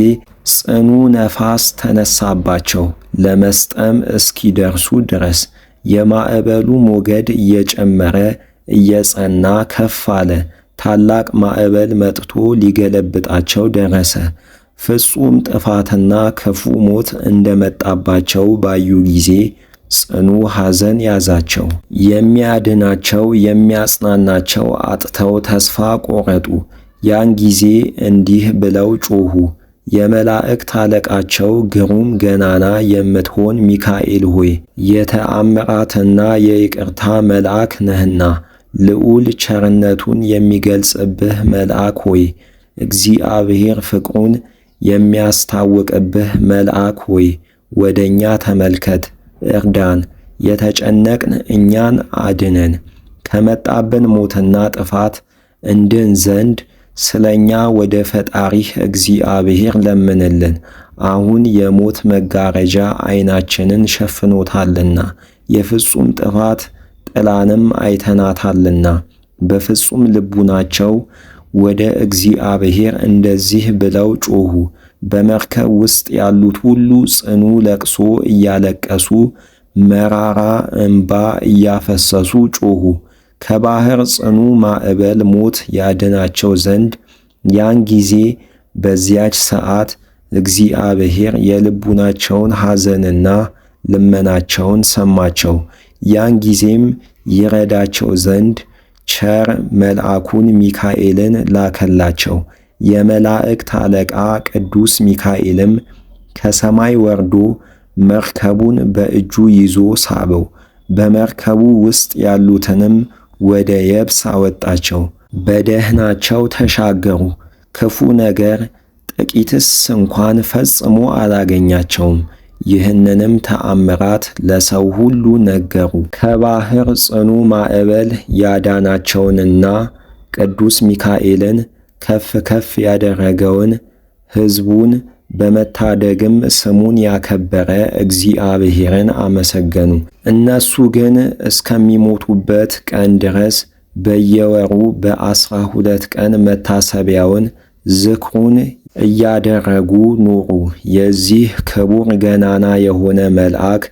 Speaker 1: ጽኑ ነፋስ ተነሳባቸው፣ ለመስጠም እስኪደርሱ ድረስ። የማዕበሉ ሞገድ እየጨመረ እየጸና ከፍ አለ። ታላቅ ማዕበል መጥቶ ሊገለብጣቸው ደረሰ። ፍጹም ጥፋትና ክፉ ሞት እንደመጣባቸው ባዩ ጊዜ ጽኑ ሐዘን ያዛቸው። የሚያድናቸው የሚያጽናናቸው አጥተው ተስፋ ቆረጡ። ያን ጊዜ እንዲህ ብለው ጮኹ። የመላእክት አለቃቸው ግሩም ገናና የምትሆን ሚካኤል ሆይ የተአምራትና የይቅርታ መልአክ ነህና፣ ልዑል ቸርነቱን የሚገልጽብህ መልአክ ሆይ እግዚአብሔር ፍቅሩን የሚያስታውቅብህ መልአክ ሆይ ወደ እኛ ተመልከት፣ እርዳን፣ የተጨነቅን እኛን አድነን። ከመጣብን ሞትና ጥፋት እንድን ዘንድ ስለ እኛ ወደ ፈጣሪህ እግዚአብሔር ለምንልን። አሁን የሞት መጋረጃ ዓይናችንን ሸፍኖታልና የፍጹም ጥፋት ጥላንም አይተናታልና። በፍጹም ልቡናቸው ወደ እግዚአብሔር እንደዚህ ብለው ጮኹ። በመርከብ ውስጥ ያሉት ሁሉ ጽኑ ለቅሶ እያለቀሱ መራራ እንባ እያፈሰሱ ጮኹ። ከባሕር ጽኑ ማዕበል ሞት ያድናቸው ዘንድ ያን ጊዜ በዚያች ሰዓት እግዚአብሔር የልቡናቸውን ሐዘንና ልመናቸውን ሰማቸው። ያን ጊዜም ይረዳቸው ዘንድ ቸር መልአኩን ሚካኤልን ላከላቸው። የመላእክት አለቃ ቅዱስ ሚካኤልም ከሰማይ ወርዶ መርከቡን በእጁ ይዞ ሳበው። በመርከቡ ውስጥ ያሉትንም ወደ የብስ አወጣቸው። በደህናቸው ተሻገሩ። ክፉ ነገር ጥቂትስ እንኳን ፈጽሞ አላገኛቸውም። ይህንንም ተአምራት ለሰው ሁሉ ነገሩ። ከባሕር ጽኑ ማዕበል ያዳናቸውንና ቅዱስ ሚካኤልን ከፍ ከፍ ያደረገውን ሕዝቡን በመታደግም ስሙን ያከበረ እግዚአብሔርን አመሰገኑ። እነሱ ግን እስከሚሞቱበት ቀን ድረስ በየወሩ በ12 ቀን መታሰቢያውን ዝክሩን እያደረጉ ኖሩ። የዚህ ክቡር ገናና የሆነ መልአክ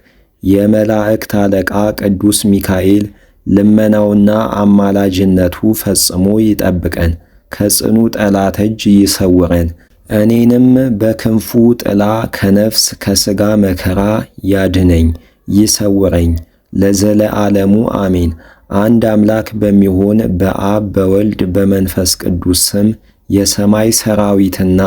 Speaker 1: የመላእክት አለቃ ቅዱስ ሚካኤል ልመናውና አማላጅነቱ ፈጽሞ ይጠብቀን፣ ከጽኑ ጠላት እጅ ይሰውረን። እኔንም በክንፉ ጥላ ከነፍስ ከሥጋ መከራ ያድነኝ ይሰውረኝ ለዘለዓለሙ አሜን። አንድ አምላክ በሚሆን በአብ በወልድ በመንፈስ ቅዱስ ስም የሰማይ ሰራዊትና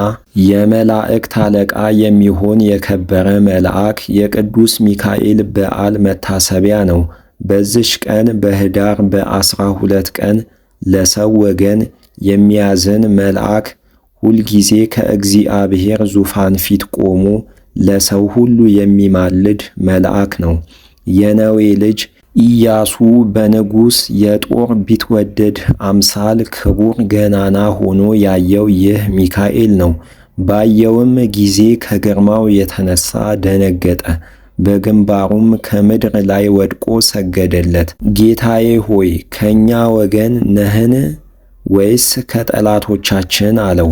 Speaker 1: የመላእክት አለቃ የሚሆን የከበረ መልአክ የቅዱስ ሚካኤል በዓል መታሰቢያ ነው። በዚሽ ቀን በኅዳር በ12 ቀን ለሰው ወገን የሚያዝን መልአክ ሁልጊዜ ከእግዚአብሔር ዙፋን ፊት ቆሞ ለሰው ሁሉ የሚማልድ መልአክ ነው። የነዌ ልጅ ኢያሱ በንጉሥ የጦር ቢትወደድ አምሳል ክቡር ገናና ሆኖ ያየው ይህ ሚካኤል ነው። ባየውም ጊዜ ከግርማው የተነሳ ደነገጠ። በግንባሩም ከምድር ላይ ወድቆ ሰገደለት። ጌታዬ ሆይ ከእኛ ወገን ነህን ወይስ ከጠላቶቻችን አለው።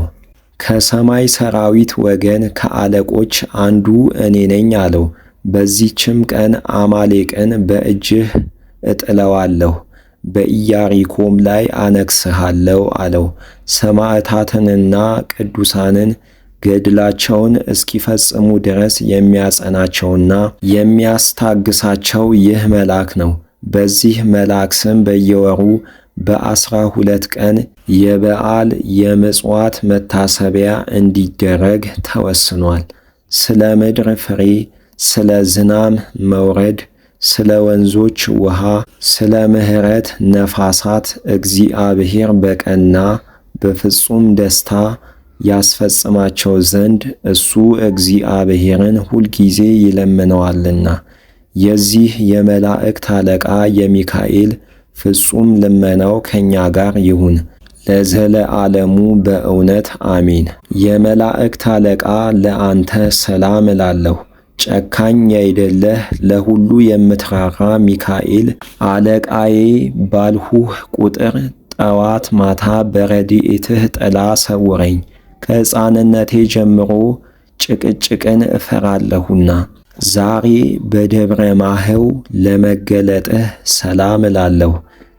Speaker 1: ከሰማይ ሰራዊት ወገን ከአለቆች አንዱ እኔ ነኝ አለው። በዚህችም ቀን አማሌቅን በእጅህ እጥለዋለሁ፣ በኢያሪኮም ላይ አነግሥሃለሁ አለው። ሰማዕታትንና ቅዱሳንን ገድላቸውን እስኪፈጽሙ ድረስ የሚያጸናቸውና የሚያስታግሳቸው ይህ መልአክ ነው። በዚህ መልአክ ስም በየወሩ በ12 ቀን የበዓል የምጽዋት መታሰቢያ እንዲደረግ ተወስኗል። ስለ ምድር ፍሬ፣ ስለ ዝናም መውረድ፣ ስለ ወንዞች ውሃ፣ ስለ ምሕረት ነፋሳት እግዚአብሔር በቀና በፍጹም ደስታ ያስፈጽማቸው ዘንድ እሱ እግዚአብሔርን ሁልጊዜ ይለምነዋልና። የዚህ የመላእክት አለቃ የሚካኤል ፍጹም ልመናው ከእኛ ጋር ይሁን ለዘለዓለሙ በእውነት አሜን። የመላእክት አለቃ ለአንተ ሰላም እላለሁ። ጨካኝ ያይደለህ ለሁሉ የምትራራ ሚካኤል አለቃዬ ባልሁህ ቁጥር ጠዋት ማታ በረድኤትህ ጥላ ሰውረኝ። ከሕፃንነቴ ጀምሮ ጭቅጭቅን እፈራለሁና ዛሬ በደብረ ማህው ለመገለጥህ ሰላም እላለሁ።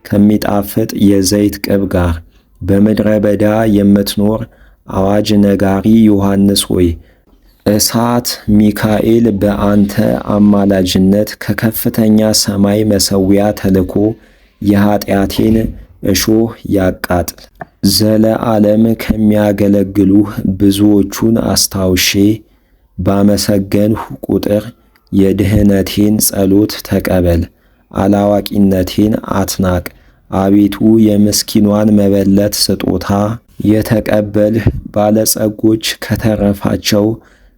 Speaker 1: ከሚጣፍጥ የዘይት ቅብ ጋር በምድረ በዳ የምትኖር አዋጅ ነጋሪ ዮሐንስ ሆይ እሳት ሚካኤል በአንተ አማላጅነት ከከፍተኛ ሰማይ መሠዊያ ተልኮ የኀጢአቴን እሾህ ያቃጥል። ዘለዓለም ከሚያገለግሉህ ብዙዎቹን አስታውሼ ባመሰገንሁ ቁጥር የድኅነቴን ጸሎት ተቀበል። አላዋቂነቴን አትናቅ። አቤቱ የምስኪኗን መበለት ስጦታ የተቀበልህ ባለጸጎች ከተረፋቸው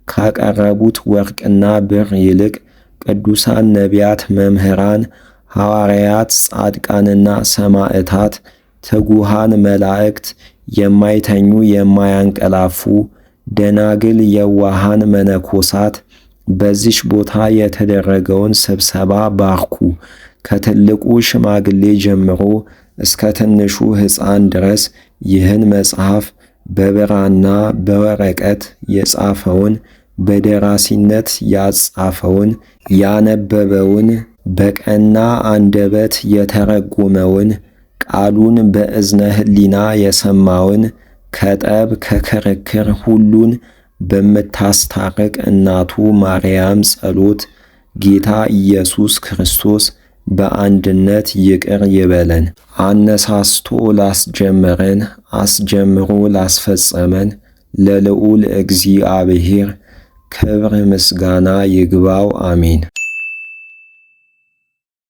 Speaker 1: ካቀረቡት ወርቅና ብር ይልቅ ቅዱሳን ነቢያት፣ መምህራን፣ ሐዋርያት፣ ጻድቃንና ሰማዕታት፣ ትጉሃን መላእክት፣ የማይተኙ የማያንቀላፉ ደናግል፣ የዋሃን መነኮሳት፣ በዚች ቦታ የተደረገውን ስብሰባ ባርኩ። ከትልቁ ሽማግሌ ጀምሮ እስከ ትንሹ ሕፃን ድረስ ይህን መጽሐፍ በብራና በወረቀት የጻፈውን፣ በደራሲነት ያጻፈውን፣ ያነበበውን፣ በቀና አንደበት የተረጎመውን፣ ቃሉን በእዝነ ሕሊና የሰማውን፣ ከጠብ ከክርክር ሁሉን በምታስታርቅ እናቱ ማርያም ጸሎት ጌታ ኢየሱስ ክርስቶስ በአንድነት ይቅር ይበለን። አነሳስቶ ላስጀመረን አስጀምሮ ላስፈጸመን ለልዑል እግዚአብሔር ክብር ምስጋና ይግባው። አሜን።